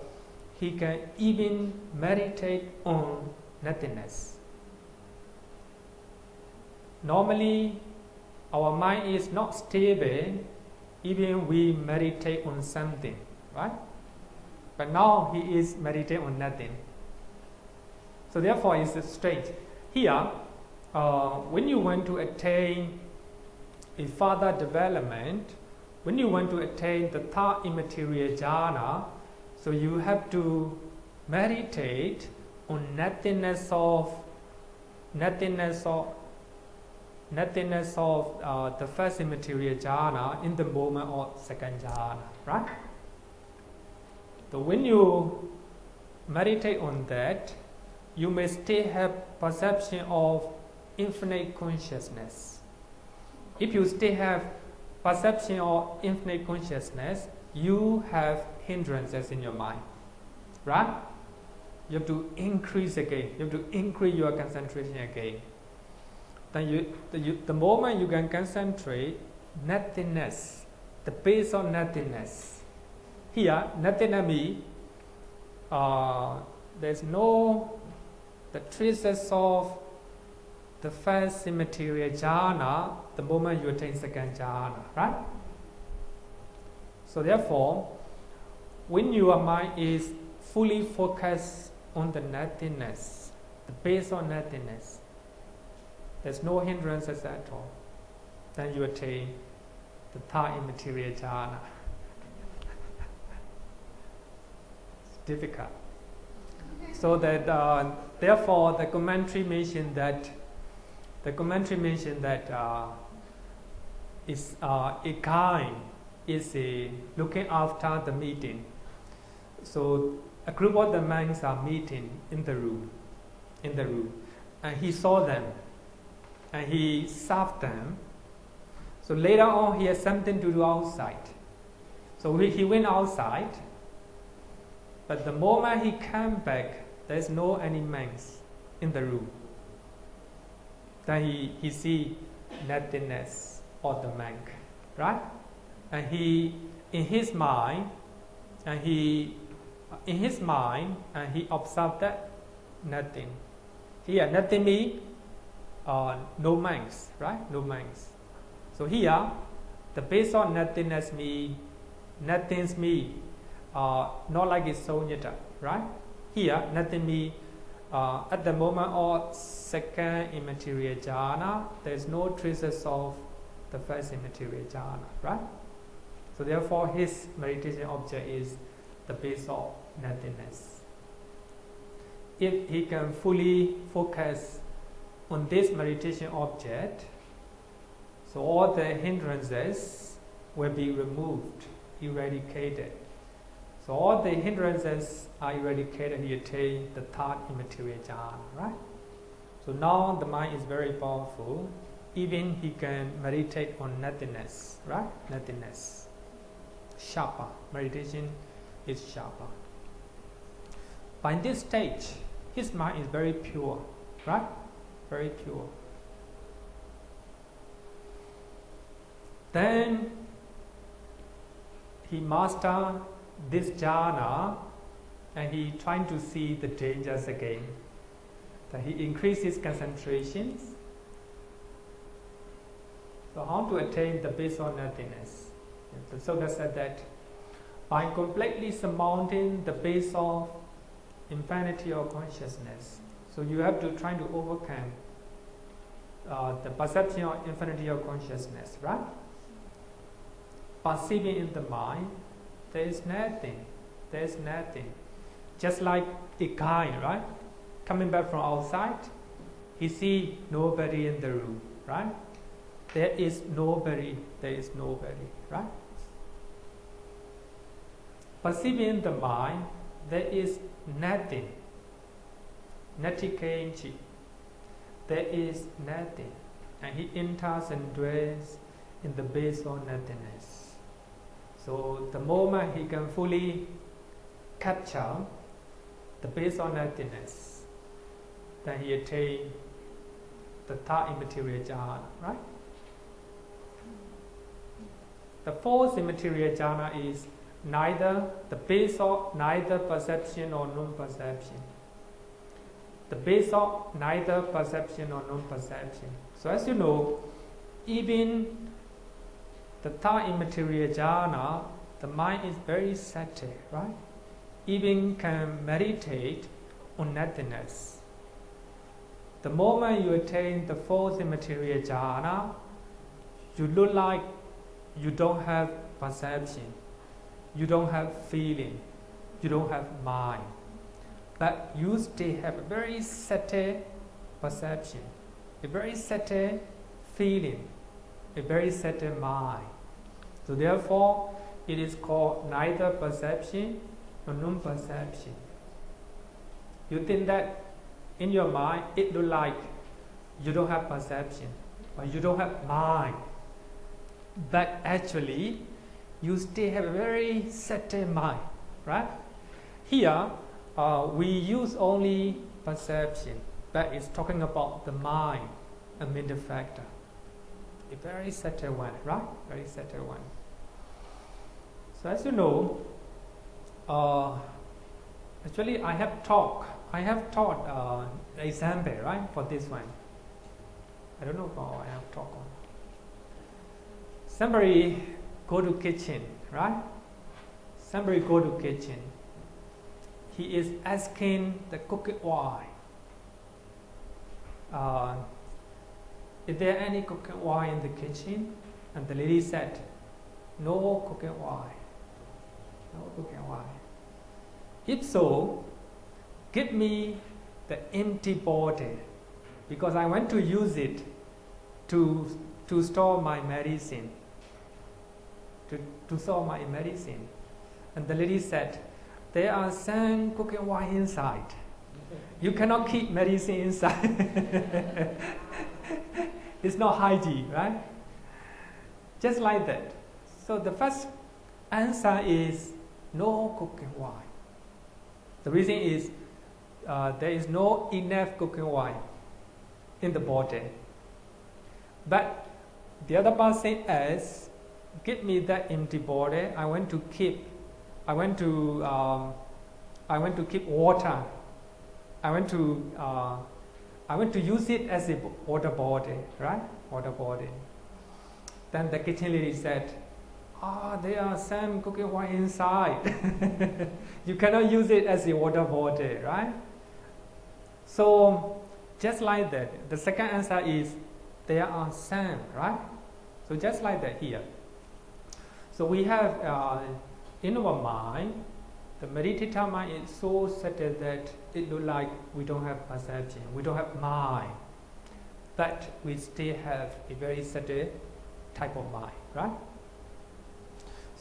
he can even meditate on nothingness. Normally, our mind is not stable even we meditate on something, right? But now he is meditating on nothing. So therefore, it's strange. Here, when you want to attain a further development, when you want to attain the third immaterial jhana, so you have to meditate on nothingness of the first immaterial jhana in the moment of second jhana, right? So when you meditate on that, you may still have perception of infinite consciousness. If you still have perception of infinite consciousness, you have hindrances in your mind, right? You have to increase again. You have to increase your concentration again. Then the moment you can concentrate, nothingness, the base of nothingness. Here, nothingness means there's no the traces of the first immaterial jhana the moment you attain second jhana, right? So therefore, when your mind is fully focused on the nothingness, the base of nothingness, there's no hindrances at all, then you attain the third immaterial jhana. It's difficult. So that therefore the commentary mentioned that is a kind is looking after the meeting. So a group of the monks are meeting in the room, and he saw them, and he served them. So later on, he had something to do outside. So he went outside, but the moment he came back, there is no any monks in the room. Then he see nothingness of the monk, right? And he in his mind observed that nothing. Here nothing means no monks, right? No monks. So here the base of nothingness means nothing's me, not like it's saññā, right? Here nothing means at the moment of second immaterial jhana, there is no traces of the first immaterial jhana, right? So therefore, his meditation object is the base of nothingness. If he can fully focus on this meditation object, so all the hindrances will be removed, eradicated. So all the hindrances are eradicated, he attained the third immaterial jhana, right? So now the mind is very powerful. Even he can meditate on nothingness, right? Nothingness. Sharper. Meditation is sharper. By this stage, his mind is very pure, right? Very pure. Then he mastered this jhana and he trying to see the dangers again. That he increases concentrations. So how to attain the base of nothingness? The Sutta said that by completely surmounting the base of infinity of consciousness, so you have to try to overcome the perception of infinity of consciousness, right? Perceiving in the mind, there is nothing. There is nothing. Just like a guy, right? Coming back from outside, he see nobody in the room, right? There is nobody. There is nobody, right? Perceiving in the mind, there is nothing. Natikenchi. There is nothing. And he enters and dwells in the base of nothingness. So the moment he can fully capture the base of nothingness, then he attains the third immaterial jhana, right? The fourth immaterial jhana is neither the base of neither perception nor non-perception. The base of neither perception nor non-perception. So as you know, even the third immaterial jhana, the mind is very subtle, right? Even can meditate on nothingness. The moment you attain the fourth immaterial jhana, you look like you don't have perception, you don't have feeling, you don't have mind. But you still have a very subtle perception, a very subtle feeling, a very subtle mind. So therefore, it is called neither perception nor non-perception. You think that in your mind, it looks like you don't have perception, or you don't have mind. But actually, you still have a very subtle mind, right? Here, we use only perception, but it's talking about the mind, a middle factor. A very subtle one, right? Very subtle one. So as you know, actually I have taught example, right, for this one. I don't know how I have taught on. Somebody go to kitchen, right? Somebody go to kitchen. He is asking the cook why. Is there any cooking oil in the kitchen? And the lady said, no cooking oil. No cooking oil. If so, give me the empty bottle, because I want to use it to store my medicine. To store my medicine. And the lady said, there are some cooking oil inside. You cannot keep medicine inside. It's not hygiene, right? Just like that. So the first answer is no cooking oil. The reason is there is no enough cooking oil in the bottle. But the other person asks, give me that empty bottle. I want to keep water. I want to use it as a water bottle, right? Water bottle. Then the kitchen lady said, there are some cooking oil inside. You cannot use it as a water bottle, right? So just like that, the second answer is there are some, right? So just like that here. So we have in our mind, the meditator mind is so subtle that it looks like we don't have perception, we don't have mind, but we still have a very subtle type of mind, right?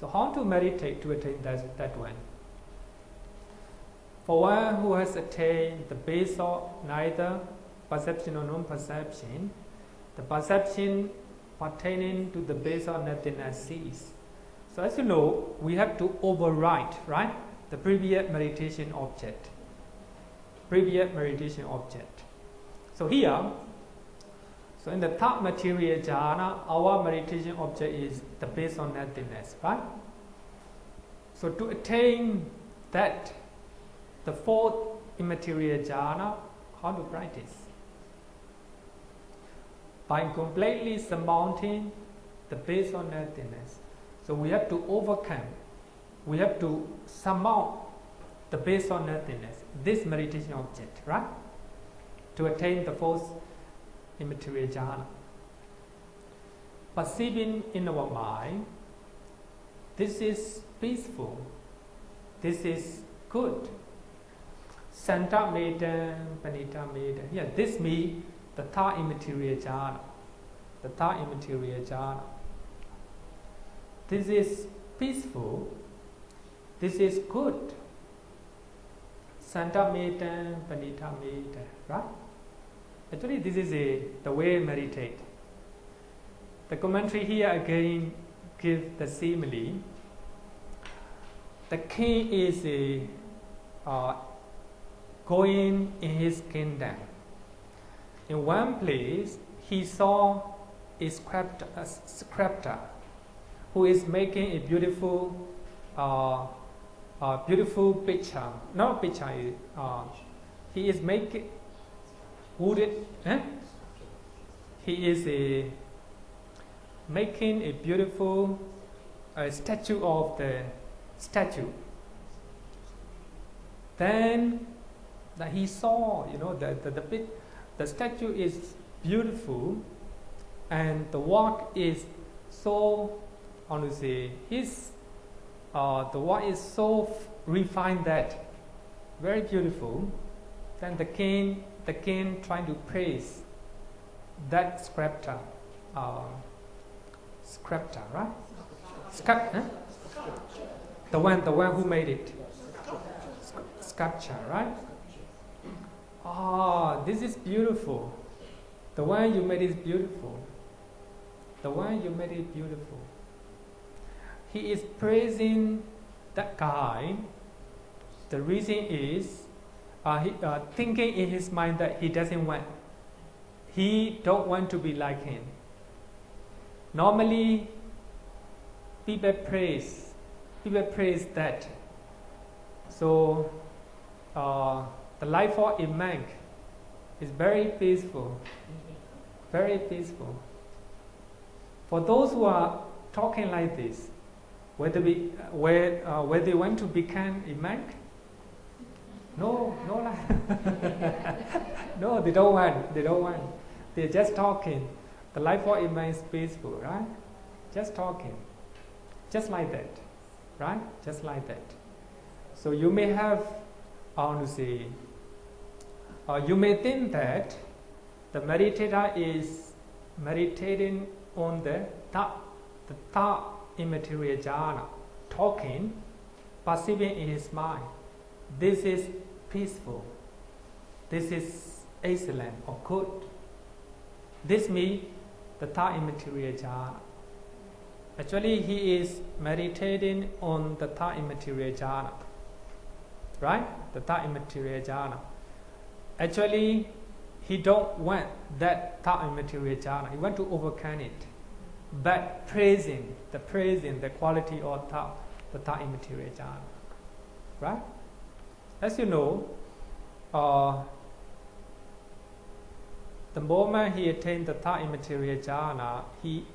So how to meditate to attain that one? For one who has attained the base of neither perception or non-perception, the perception pertaining to the base of nothingness cease. So as you know, we have to override, right, the previous meditation object. Previous meditation object. So here, so in the third material jhana, our meditation object is the base of nothingness, right? So to attain that, the fourth immaterial jhana, how to practice? By completely surmounting the base of nothingness. So we have to overcome, we have to surmount the base of nothingness, this meditation object, right? To attain the fourth immaterial jhana. Perceiving in our mind, this is peaceful, this is good. saññā-vedayitaniroda. Yeah, this means the third immaterial jhana. The third immaterial jhana. This is peaceful, this is good. saññā-vedayitaniroda, right? Actually, this is the way to meditate. The commentary here again gives the simile. The king is going in his kingdom. In one place, he saw a sculptor who is making a beautiful picture. Not picture. He is making wooded. He is making a beautiful statue of the statue. Then that he saw, the statue is beautiful, and the work is so, the work is so refined that very beautiful. Then the king trying to praise that sculptor, right? The one who made it. Sculpture, right? This is beautiful. The one you made is beautiful. The one you made is beautiful. He is praising that guy. The reason is thinking in his mind that he don't want to be like him. Normally, people praise that. So the life of a monk is very peaceful, very peaceful. For those who are talking like this, whether they want to become a monk, no, no, they don't want. They're just talking. The life of a monk is peaceful, right? Just talking, just like that, right? Just like that. So you may have, you may think that the meditator is meditating on the third immaterial jhana, talking, perceiving in his mind. This is peaceful. This is excellent or good. This means the third immaterial jhana. Actually, he is meditating on the third immaterial jhana. Right? The third immaterial jhana. Actually, he don't want that third immaterial jhana. He want to overcome it. But praising the quality of the third immaterial jhana. Right? As you know, the moment he attained the third immaterial jhana, he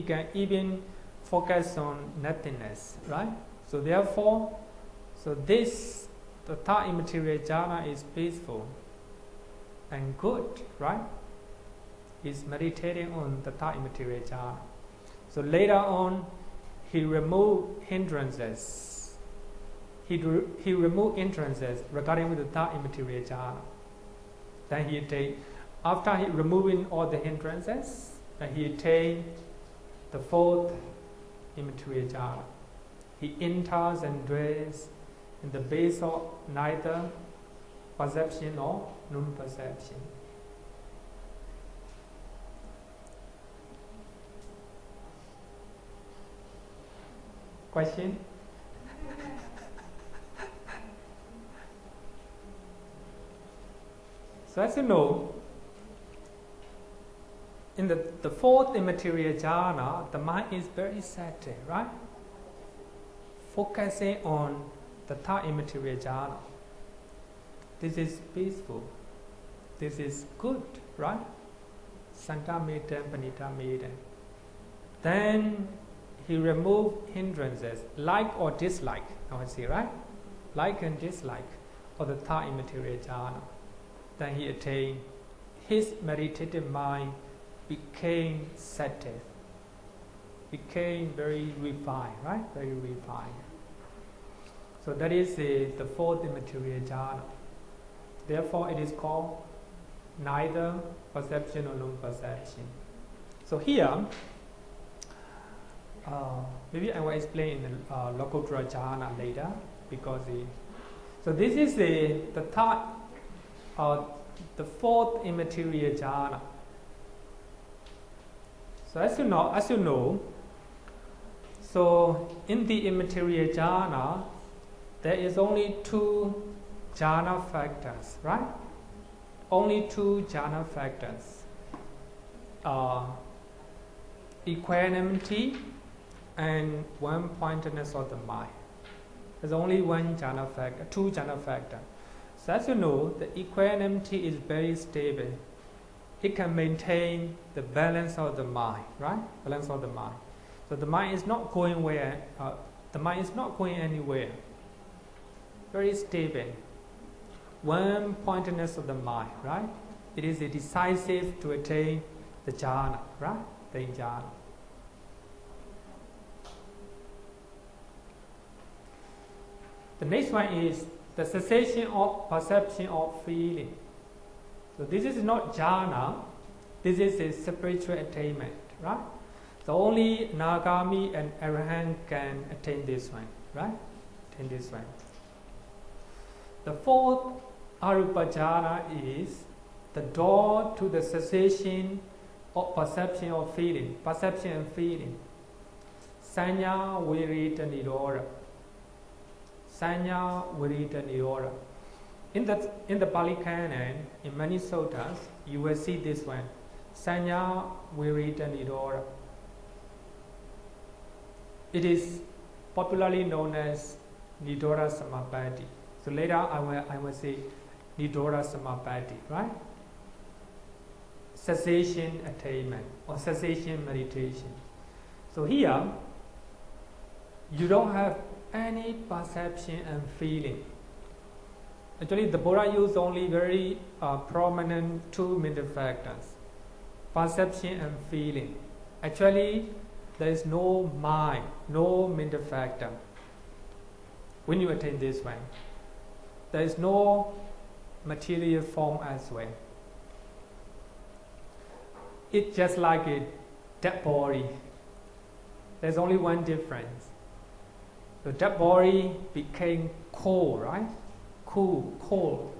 can even focus on nothingness, right? So therefore, the third immaterial jhana is peaceful and good, right? He's meditating on the third immaterial jhana. So later on, he removed hindrances. He removed hindrances regarding with the third immaterial jhana. Then after he removing all the hindrances, he attained the fourth immaterial jhana. he enters and dwells in the base of neither perception or non-perception. Question? So as you know, in the fourth immaterial jhana, the mind is very settled, right? Focusing on the third immaterial jhana. This is peaceful. This is good, right? Saññā-vedayitaniroda, Panita-vedayitaniroda. Then he removed hindrances, like or dislike. Now I see, right? Like and dislike of the third immaterial jhana. Then he attained, his meditative mind became settled, became very refined, right? Very refined. So that is the fourth immaterial jhana. Therefore, it is called neither perception or non-perception. So here, maybe I will explain in the Lokuttara jhana later, because so this is the third, the fourth immaterial jhana. So as you know, so in the immaterial jhana, there is only two jhana factors, right? Only two jhana factors. Equanimity and one-pointedness of the mind. There's only one jhana factor, two jhana factors. So as you know, the equanimity is very stable. It can maintain the balance of the mind, right? Balance of the mind. So the mind is not going where. The mind is not going anywhere. Very stable. One-pointedness of the mind, right? It is decisive to attain the jhana, right? The jhana. The next one is the cessation of perception of feeling. So this is not jhana, this is a spiritual attainment, right? So only Nagami and Arahant can attain this one, right? Attain this one. The fourth arupa jhana is the door to the cessation of perception of feeling, perception and feeling. Saññā-vedayitaniroda. Saññā-vedayitaniroda. In the Pali Canon, in many suttas, you will see this one, saññā-vedayitaniroda. It is popularly known as nirodhasamāpatti. So later I will say nirodhasamāpatti, right? Cessation attainment or cessation meditation. So here, you don't have any perception and feeling. Actually, the Buddha used only very prominent two mental factors, perception and feeling. Actually, there is no mind, no mental factor. When you attain this one, there is no material form as well. It's just like a dead body. There's only one difference. The dead body became cold, right? Cold.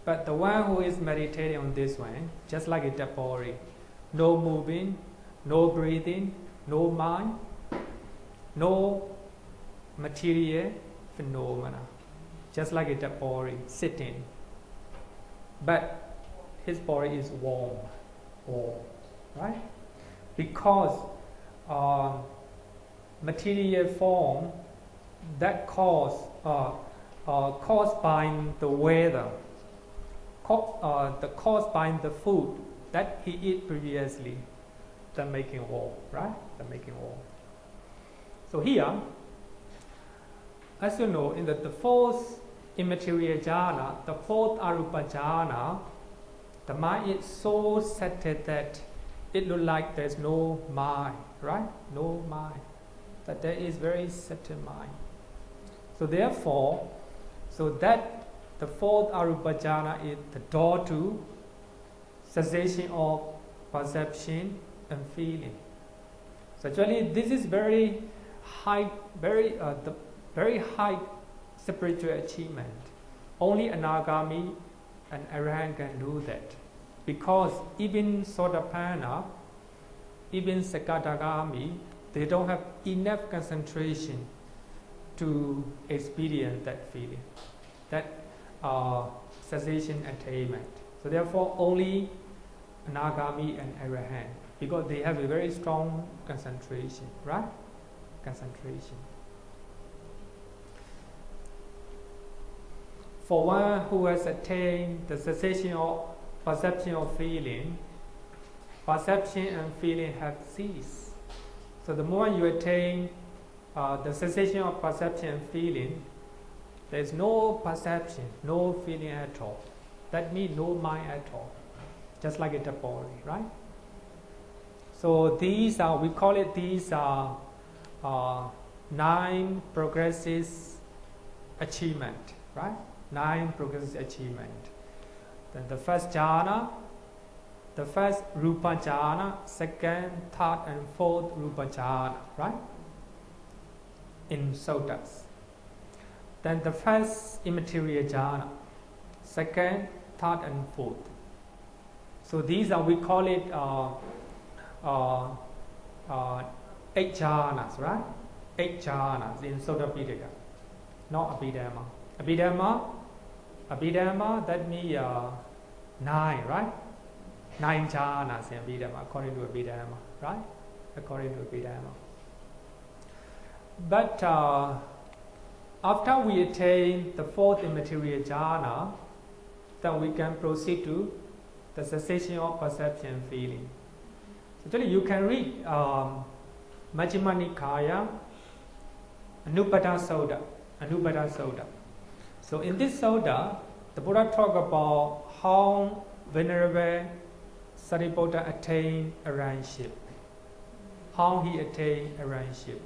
But the one who is meditating on this one, just like a dead body, no moving, no breathing, no mind, no material phenomena, just like a dead body sitting. But his body is warm, right? Because material form that caused by the weather, caused by the food that he ate previously, that making warm, right? That making warm. So here, as you know, in the fourth immaterial jhana, the fourth arupa jhana, the mind is so settled that it looks like there's no mind, right? No mind. That there is very settled mind. So therefore, that the fourth arupa jhana is the door to cessation of perception and feeling. So actually, this is very very high spiritual achievement. Only anagami and arahant can do that, because even sotapanna, even sakadagami, they don't have enough concentration to experience that feeling, that cessation attainment. So therefore only anagami and arahant, because they have a very strong concentration, right? Concentration. For one who has attained the cessation of perception or feeling, perception and feeling have ceased. So the moment you attain the cessation of perception and feeling, there is no perception, no feeling at all. That means no mind at all, just like in the body, right? So these are, we call it, these are 9 progressive achievement, right? 9 progressive achievement. Then the first jhana, the first rupa jhana, second, third, and fourth rupa jhana, right? In suttas. Then the first immaterial jhana, second, third, and fourth. So these are, we call it 8 jhanas, right? 8 jhanas in Sutta Pitaka, not Abhidhamma. Abhidhamma, that means 9, right? 9 jhanas in Abhidhamma, according to Abhidhamma, right? According to Abhidhamma. But after we attain the 4th immaterial jhana, then we can proceed to the cessation of perception and feeling. So actually you can read Majjhima Nikaya, Anupada Sutta. So in this sutta, the Buddha talk about how Venerable Sariputta attained arahantship. How he attained arahantship.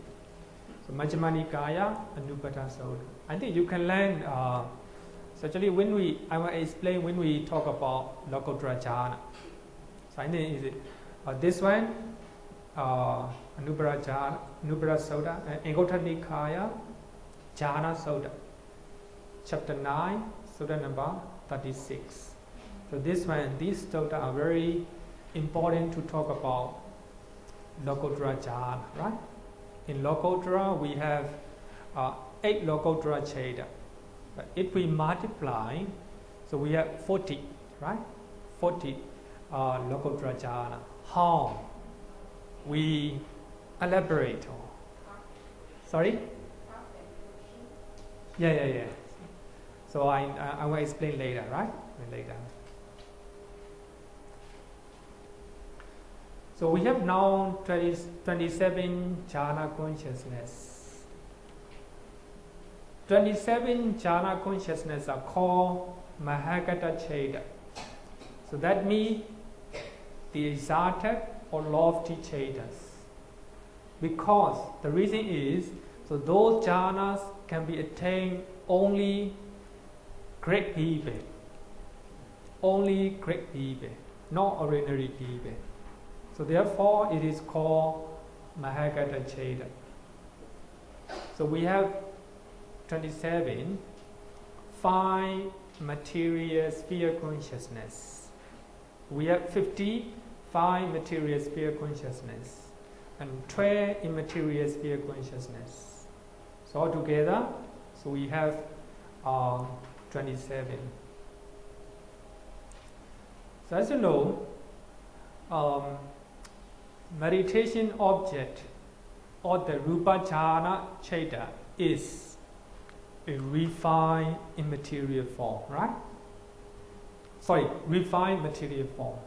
So Majjhima Nikaya, Anupada Sutta. I think you can learn. So actually, I will explain when we talk about Lokuttara Jhāna. So I think is this one, Anupada Sutta, and Anguttara Nikaya, Jhāna Sutta, chapter 9, Sutta number 36. So these sutta are very important to talk about Lokuttara Jhāna, right? In Lokuttara, we have 8 Lokuttara Citta. But if we multiply, so we have 40, right? 40 Lokuttara Jhāna. How we elaborate on? Sorry? Yeah. So I will explain later, right? Later. So we have now 27 Jhāna Consciousness. 27 Jhāna Consciousness are called Mahāgata Citta. So that means the exalted or lofty Cittas. Because the reason is, so those jhanas can be attained only great people. Only great people, not ordinary people. So therefore it is called Mahāgata Citta. So we have 27, 5 material sphere consciousness. We have 55 material sphere consciousness and 12 immaterial sphere consciousness. So altogether, so we have 27. So as you know, meditation object or the Rupa Jhāna Citta is a refined immaterial form, right? Sorry, refined material form.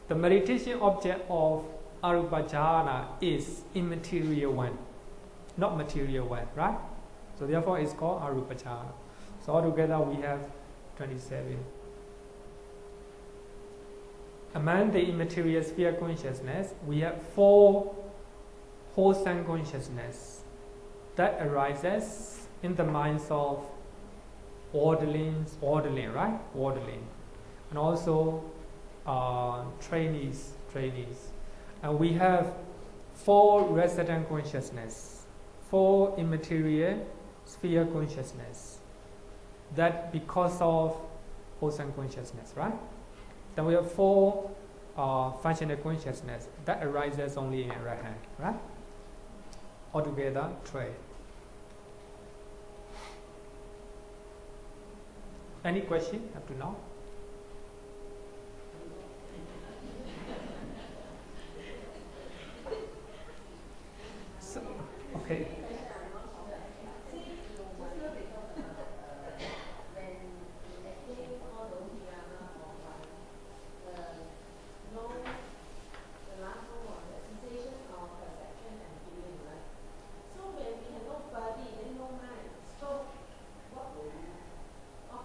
The meditation object of Arupa Jhāna is immaterial one, not material one, right? So therefore it's called Arupa Jhāna. So altogether we have 27. Among the immaterial sphere consciousness, we have 4 wholesome consciousness that arises in the minds of orderling, right? Orderling. And also trainees. And we have 4 resident consciousness, 4 immaterial sphere consciousness. That because of ocean consciousness, right? Then we have 4 functional consciousness that arises only in Arahant, right? Altogether 12. Any question up to now? So, okay.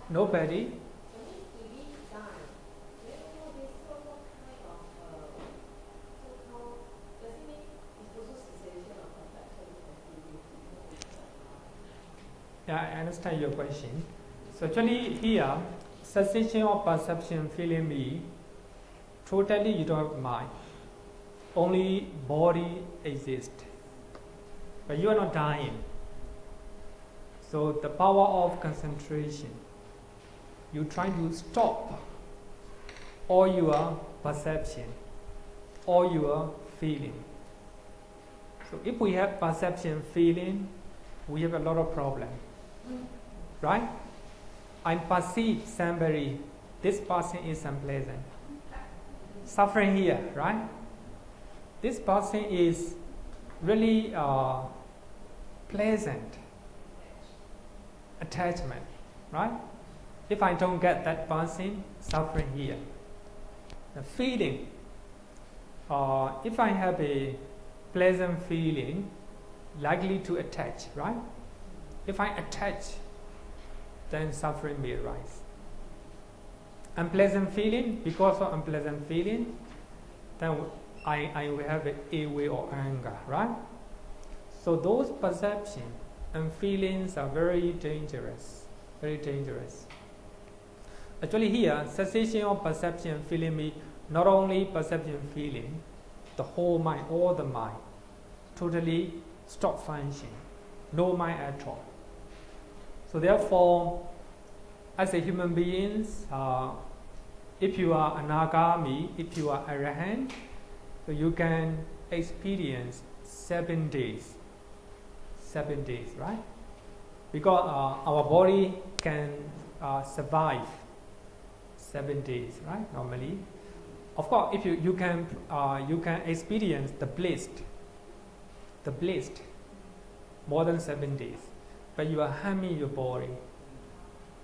Nobody. Yeah, I understand your question. So actually here, cessation of perception, feeling me, totally you don't have mind. Only body exists. But you are not dying. So the power of concentration, you try to stop all your perception, all your feeling. So if we have perception, feeling, we have a lot of problem, right? I perceive somebody, this person is unpleasant, suffering here, right? This person is really pleasant, attachment, right? If I don't get that person, suffering here. The feeling, if I have a pleasant feeling, likely to attach, right? If I attach, then suffering may arise. Unpleasant feeling, because of unpleasant feeling, then I will have a way or anger, right? So those perceptions and feelings are very dangerous, very dangerous. Actually here, cessation of perception and feeling means not only perception and feeling, the whole mind, all the mind, totally stop functioning, no mind at all. So therefore, as a human beings, if you are anagami, if you are arahant, so you can experience 7 days. 7 days, right? Because our body can survive 7 days, right? Normally, of course, if you can experience the blissed more than 7 days, but you are harming your body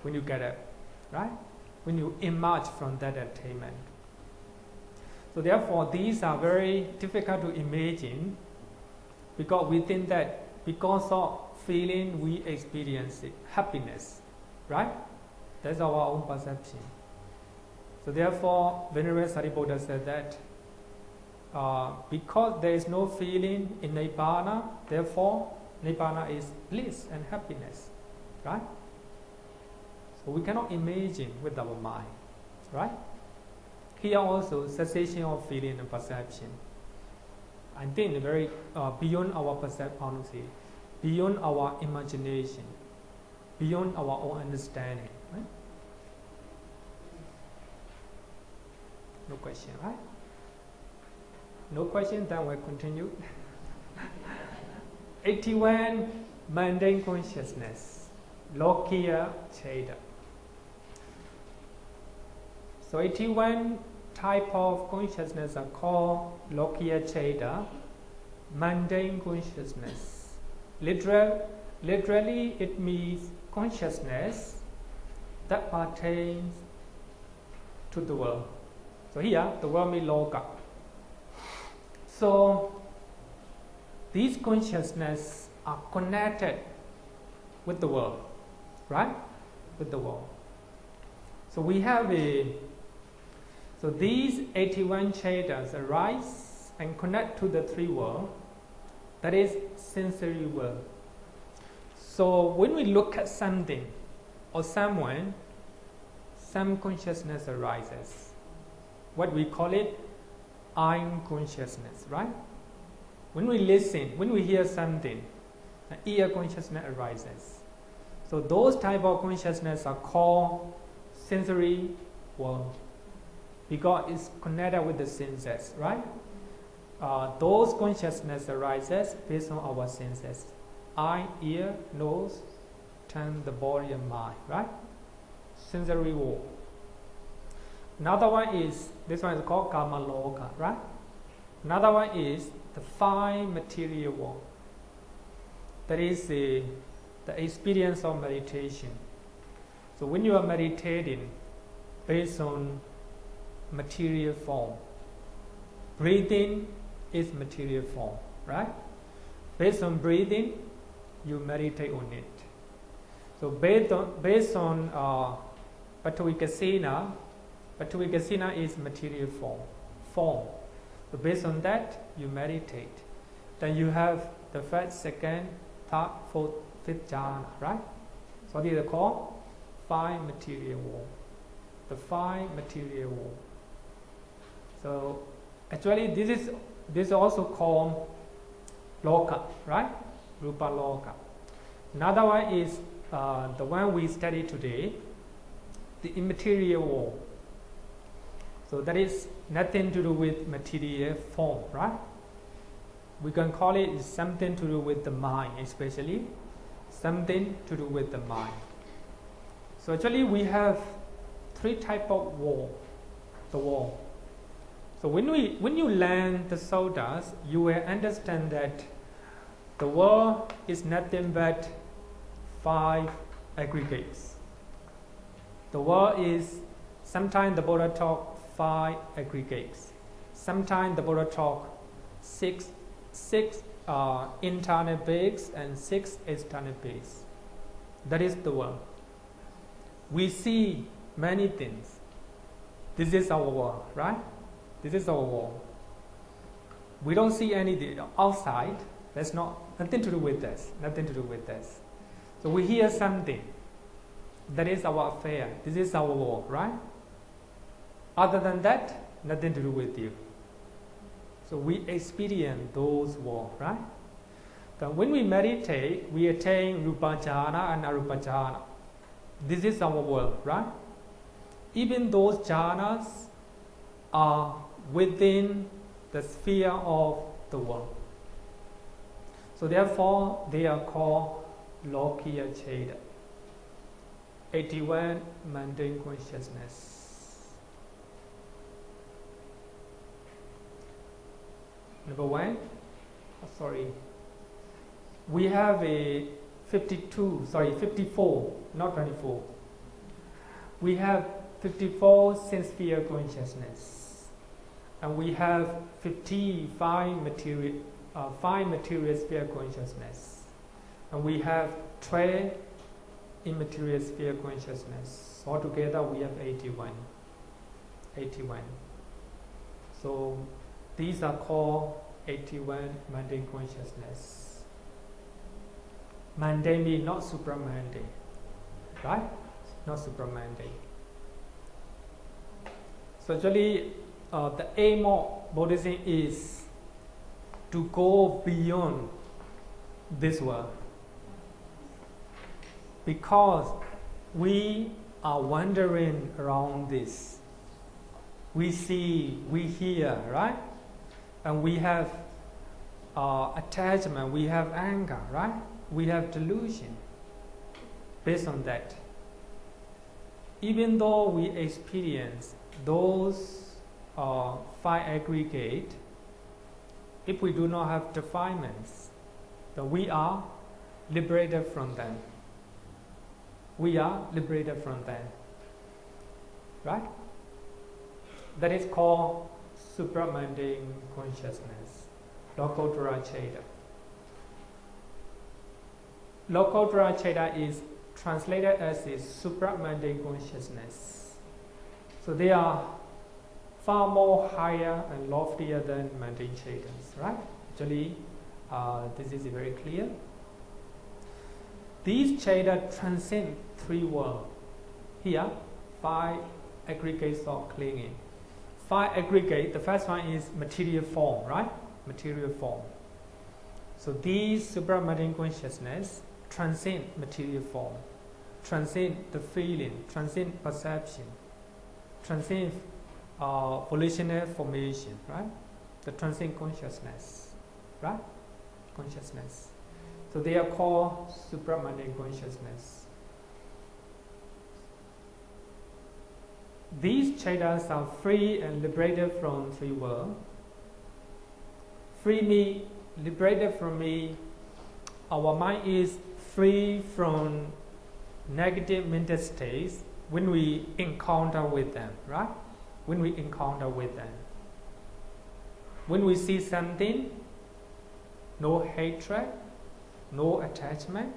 when you get up, right? When you emerge from that attainment. So therefore, these are very difficult to imagine, because we think that because of feeling we experience it, happiness, right? That's our own perception. So therefore, Venerable Sariputta said that because there is no feeling in Nibbana, therefore Nibbana is bliss and happiness, right? So we cannot imagine with our mind, right? Here also, cessation of feeling and perception. I think very beyond our perception, beyond our imagination, beyond our own understanding, right? No question, right? No question, then we'll continue. 81, mundane consciousness, Lokiya Citta. So 81 type of consciousness are called Lokiya Citta, mundane consciousness. Literally it means consciousness that pertains to the world. So here the word means Loka. So these consciousness are connected with the world, right? With the world. So we have so these 81 Cittas arise and connect to the 3 worlds, that is sensory world. So when we look at something or someone, some consciousness arises. What we call it, eye consciousness, right? When we listen, when we hear something, an ear consciousness arises. So those type of consciousness are called sensory world, because it's connected with the senses, right? Those consciousness arises based on our senses: eye, ear, nose, tongue, the body, and mind, right? Sensory world. Another one is, this one is called Kama Loka, right? Another one is the fine material world. That is the experience of meditation. So when you are meditating based on material form, breathing is material form, right? Based on breathing, you meditate on it. So based on Pattavika Sena is material form. So based on that, you meditate. Then you have the first, second, third, fourth, fifth jhana, right? So these are called fine material world. The fine material world. So actually, this is also called Loka, right? Rupa Loka. Another one is the one we study today, the immaterial world. So that is nothing to do with material form, right? We can call it something to do with the mind, especially something to do with the mind. So actually we have three types of world. The world. So when you learn the suttas, you will understand that the world is nothing but 5 aggregates. The world is, sometimes the Buddha talk 5 aggregates. Sometimes the Buddha talk 6 internal beings and 6 external beings. That is the world. We see many things. This is our world, right? This is our world. We don't see anything outside. That's nothing to do with us. Nothing to do with us. So we hear something. That is our affair. This is our world, right? Other than that, nothing to do with you. So we experience those worlds, right? Then when we meditate, we attain Rupa Jhāna and Arupa Jhāna. This is our world, right? Even those jhanas are within the sphere of the world. So therefore, they are called Lokiya Citta, 81 mundane consciousness. Number 1, we have a 54, not 24. We have 54 sense sphere consciousness, and we have 55 5 material sphere consciousness, and we have 12 immaterial sphere consciousness. Altogether, we have 81. So these are called 81 mundane consciousness. Mundane means not supramundane, right? Not supramundane. So actually, the aim of Buddhism is to go beyond this world, because we are wandering around this. We see, we hear, right? And we have attachment, we have anger, right? We have delusion. Based on that, even though we experience those 5 aggregate, if we do not have defilements, then we are liberated from them. We are liberated from them, right? That is called Supramundane consciousness, Lokuttara Citta. Lokuttara Citta is translated as a supramundane consciousness. So they are far more higher and loftier than mundane cittas, right? Actually, this is very clear. These citta transcend 3 worlds. Here, 5 aggregates of clinging. 5 aggregate, the first one is material form, right? Material form. So these Supramundane consciousness transcend material form, transcend the feeling, transcend perception, transcend volitional formation, right? The transcend consciousness, right? Consciousness. So they are called Supramundane consciousness. These cittas are free and liberated from three worlds. Free me, liberated from me. Our mind is free from negative mental states when we encounter with them, right? When we encounter with them. When we see something, no hatred, no attachment,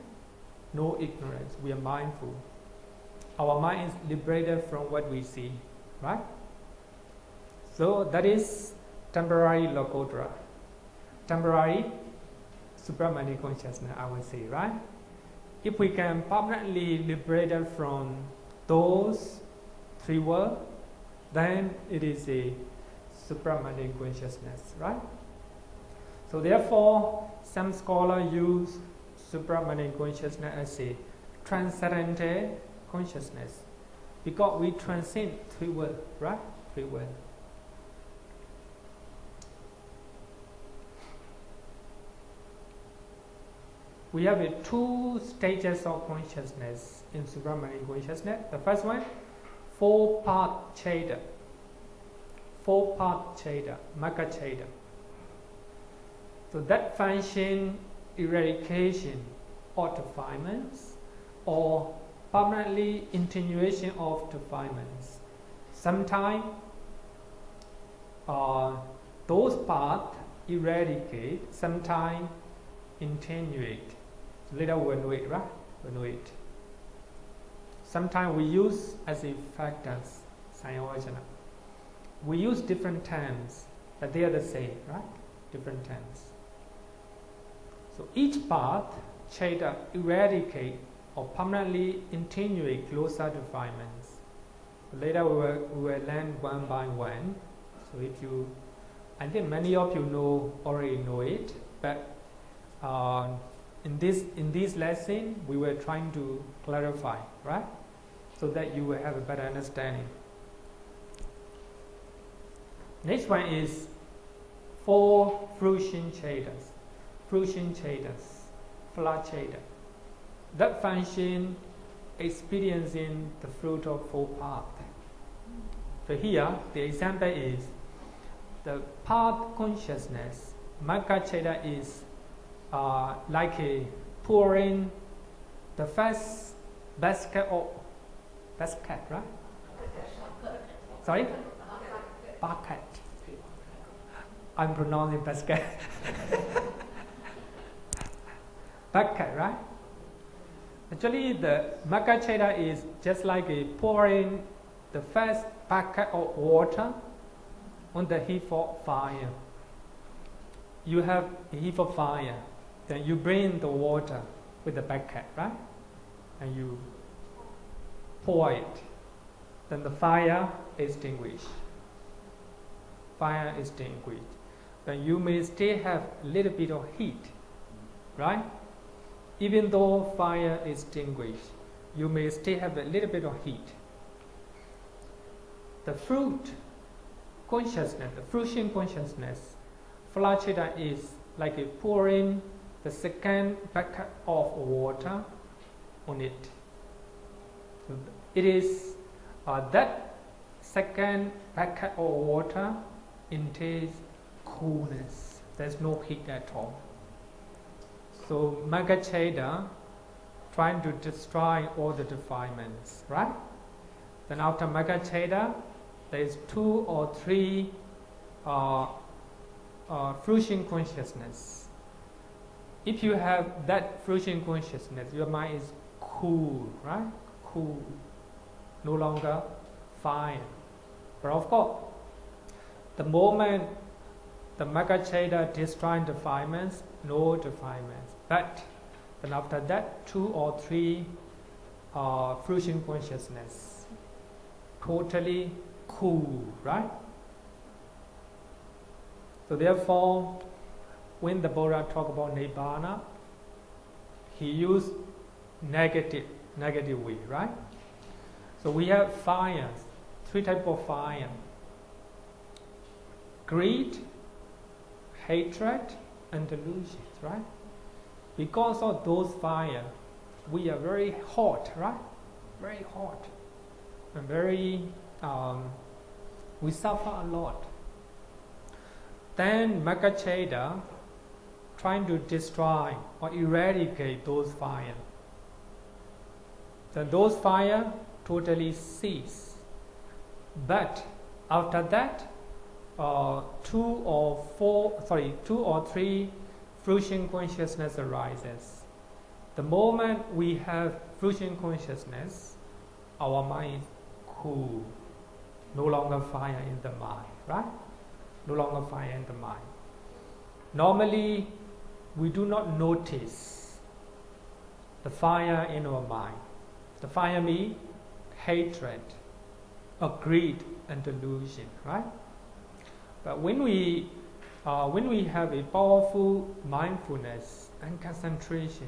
no ignorance. We are mindful. Our mind is liberated from what we see, right? So that is temporary Lokuttara, temporary Supramundane consciousness, I would say, right? If we can permanently liberate from those three worlds, then it is a Supramundane consciousness, right? So therefore, some scholars use Supramundane consciousness as a transcendental consciousness, because we transcend three worlds, right? Three worlds. We have two stages of consciousness in Supramundane consciousness. The first one, four-part Citta. Four-part Citta, Magga Citta. So that function eradication of defilements or permanently attenuation of defilements. Sometimes those parts eradicate, sometimes attenuate. Later we'll know it, right? We'll know it. Sometimes we use as a factors, saññā-vedayitaniroda. We use different terms, but they are the same, right? Different terms. So each part, Citta, eradicate or permanently attenuate closer defilements. Later we will learn one by one. So if you, I think many of you already know it, but in this lesson we were trying to clarify, right? So that you will have a better understanding. Next one is four fruition cittas. Fruition cittas, flat citta. That function experiencing the fruit of four paths. So here the example is the path consciousness. Magga Citta is like a pouring the first basket, right? Sorry? Bucket. I'm pronouncing basket. Bucket, right? Actually, the Magga Citta is just like a pouring the first bucket of water on the heap of fire. You have a heap of fire, then you bring the water with the bucket, right? And you pour it. Then the fire is extinguished. Fire is extinguished. Then you may still have a little bit of heat, right? Even though fire is extinguished, you may still have a little bit of heat. The fruit consciousness, the fruition consciousness, flat citta is like a pouring the second bucket of water on it. So it is that second bucket of water entails coolness. There's no heat at all. So Magga Citta trying to destroy all the defilements, right? Then after Magga Citta, there is two or three fruition consciousness. If you have that fruition consciousness, your mind is cool, right? Cool, no longer fire. But of course, the moment the Magga Citta destroying defilements, no defilements. But then after that, two or three fruition consciousness, totally cool, right? So therefore, when the Buddha talk about Nibbana, he used negative way, right? So we have fires, 3 types of fire: greed, hatred, and delusions, right? Because of those fire, we are very hot, right? Very hot, and very we suffer a lot. Then Magaccheda trying to destroy or eradicate those fire. Then those fire totally cease. But after that, 2 or 3 fruition consciousness arises. The moment we have fruition consciousness, our mind is cool, no longer fire in the mind, right? No longer fire in the mind. Normally, we do not notice the fire in our mind. The fire means hatred, greed, and delusion, right? But when we have a powerful mindfulness and concentration,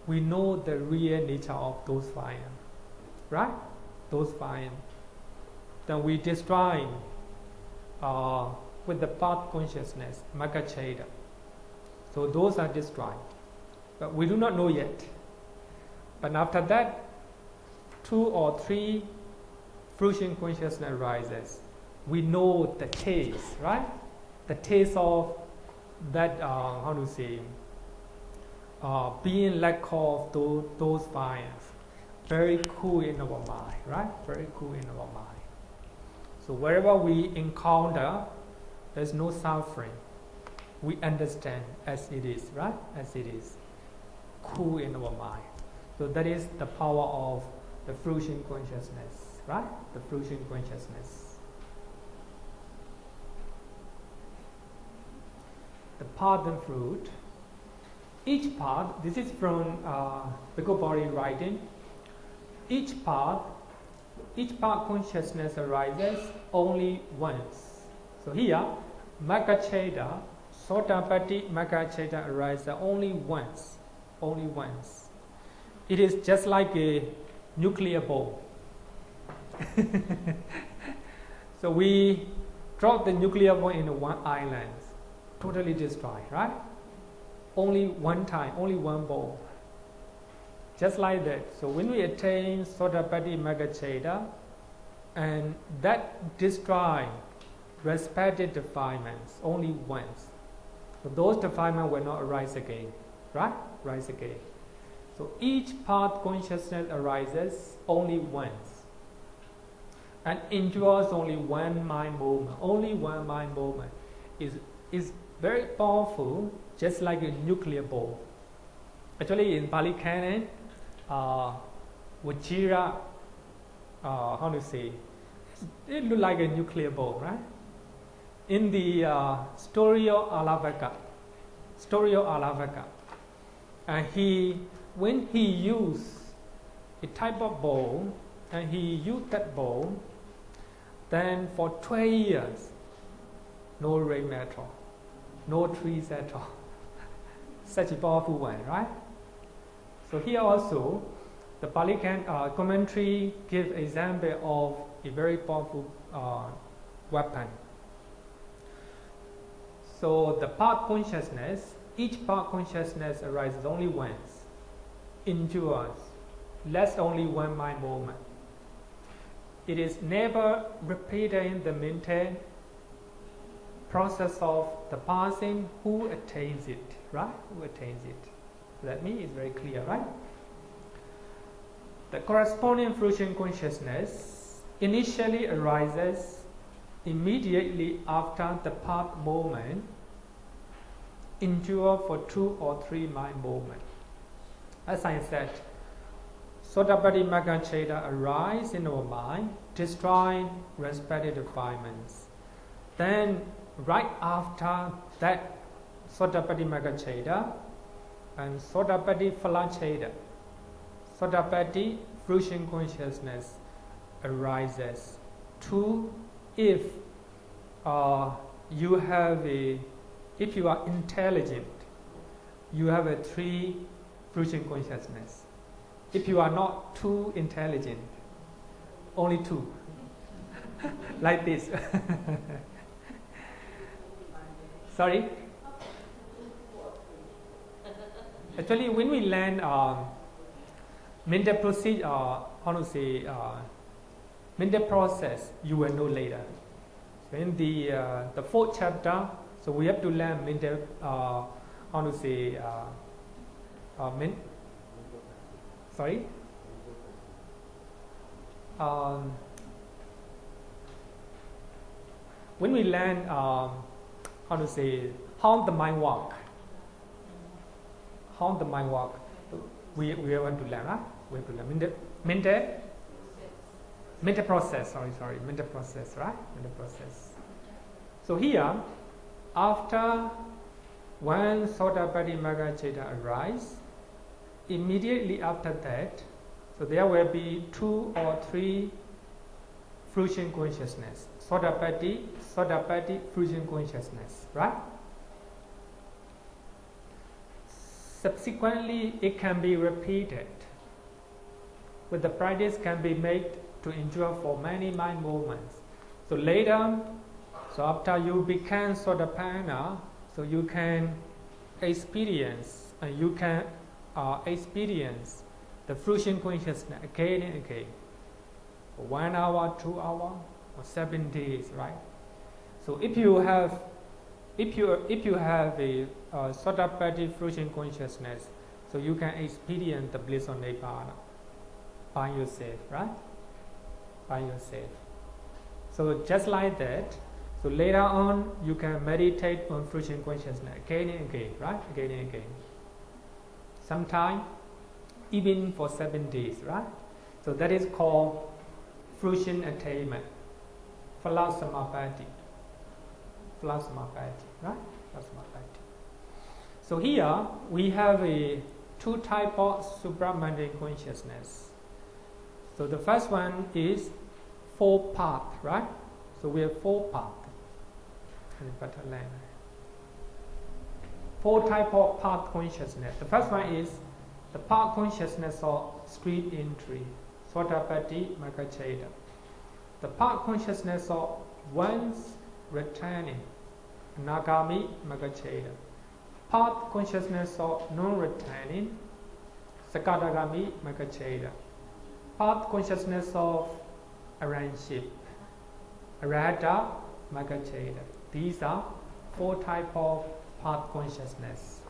we know the real nature of those fire, right? Those fire. Then we destroy with the path consciousness, Magaccheda. So those are destroyed. But we do not know yet. But after that, 2 or 3 fruition consciousness arises. We know the taste, right? The taste of that, being lack of those fires. Very cool in our mind, right? Very cool in our mind. So wherever we encounter, there's no suffering. We understand as it is, right? As it is. Cool in our mind. So that is the power of the fruition consciousness, right? The fruition consciousness. The path and fruit. Each path, this is from Bhikkhu Body writing. Each path consciousness arises only once. So here, Magaccheda, Sotapaddi Magaccheda arises only once. Only once. It is just like a nuclear bomb. So we drop the nuclear bomb in one island, totally destroyed, right? Only one time, only one bomb. Just like that. So when we attain Sotapaddi Magaccheda, and that destroy respected defilements only once. So those defilements will not arise again, right? Rise again. So each path consciousness arises only once, and endures only one mind movement. Only one mind movement is very powerful, just like a nuclear bomb. Actually, in Pali Canon, Vajira, it looked like a nuclear bomb, right? In the story of Alavaka, and when he used a type of bomb, and he used that bomb, then for 12 years, no rain at all, no trees at all. Such a powerful one, right? So here also, the Pali commentary gives example of a very powerful weapon. So the path consciousness, each path consciousness arises only once, endures, lasts only one mind moment. It is never repeated in the mental process of the passing who attains it, right? Who attains it. That means it's very clear, right? The corresponding fruition consciousness initially arises immediately after the path moment, endure for 2 or 3 mind movements. As I said, Sotapaddi Magaccheda arise in our mind, destroy respective defilements. Then, right after that Sotapaddi Magaccheda and Sotapaddi Phalaccheda, Sotapaddi fruition consciousness arises. 2, if you have a If you are intelligent, you have a 3 fruition consciousness. If you are not too intelligent, only 2. Like this. Sorry? Actually, when we learn mental procedure, mental process, you will know later. So in the 4th chapter, so we have to learn mental, sorry? When we learn, how the mind works, we want to learn, right? We have to learn mental process, mental process, right? Mental process. So here, after when Sotapaddi Magga Citta arise, immediately after that, so there will be 2 or 3 fruition consciousness. Sotapaddi, fruition consciousness, right? Subsequently, it can be repeated. With the practice can be made to endure for many mind movements. So later, so after you become Sotapanna, so you can experience, experience the fruition consciousness again and again. For 1 hour, 2 hours, or 7 days, right? So if you have a Sotapaddi fruition consciousness, so you can experience the bliss of Nibbana by yourself, right? By yourself. So just like that, so later on you can meditate on fruition consciousness again and again, right? Again and again. Sometimes even for 7 days, right? So that is called fruition attainment. Nirodhasamāpatti. Right? So here we have 2 types of Supramundane consciousness. So the first one is 4 paths, right? So we have 4 paths. 4 types of path consciousness. The first one is the path consciousness of street entry, Sotapaddi Magga Citta. The path consciousness of one's returning, Anagami Magga Citta. Path consciousness of non-returning, Sakadagami Magga Citta. Path consciousness of arrangeship, Arahata Magga Citta. These are 4 types of path consciousness.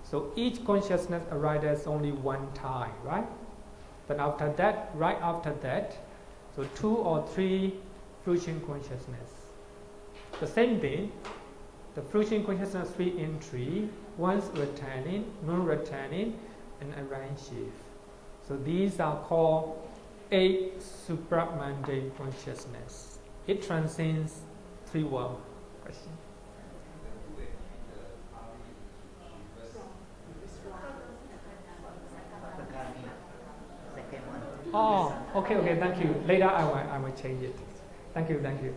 So each consciousness arises only 1 time, right? But after that, right after that, so 2 or 3 fruition consciousness. The same thing, the fruition consciousness 3 entry, once returning, non-returning, and arrangeship. So these are called 8 supramundane consciousness. It transcends 3 worlds. Question? Oh, okay, thank you. Later I will change it. Thank you.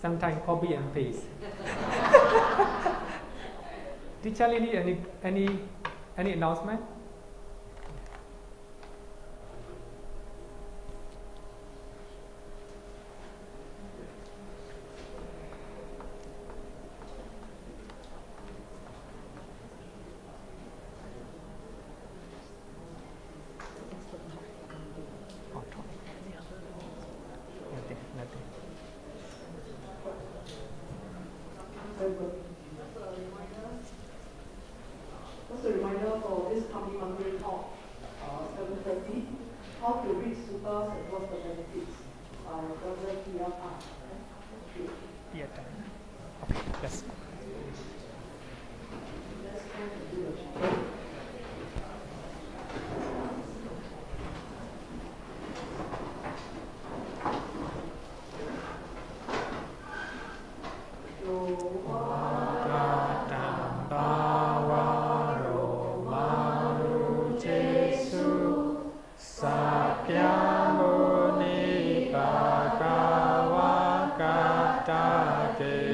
Sometimes copy and paste. Did Charlie need any announcement? Just a reminder for this coming Monday talk, 7:30, how to read cittas and what's the benefits by Brother Vihara. Thank you. Okay, yes. Okay.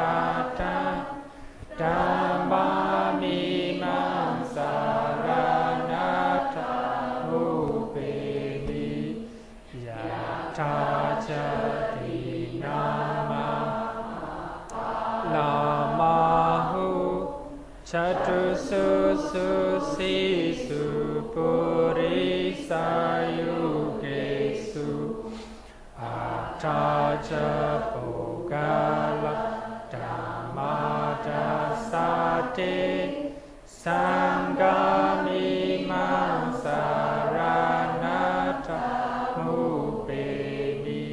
Rata Dhammamimam Saranata Upemi Yatājati Nama Lamahu Chatususu Sisu Purisayugesu Ataja Bogala Dhammadasate Sangamimam Saranata Mupemi.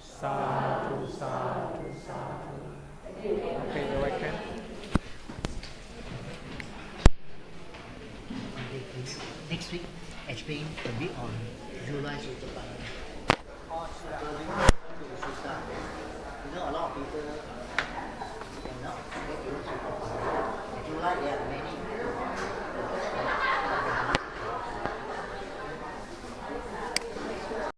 Sadhu, sadhu, sadhu. Okay, the right hand. Next week, explain a bit on July Sutta. You know, a lot of people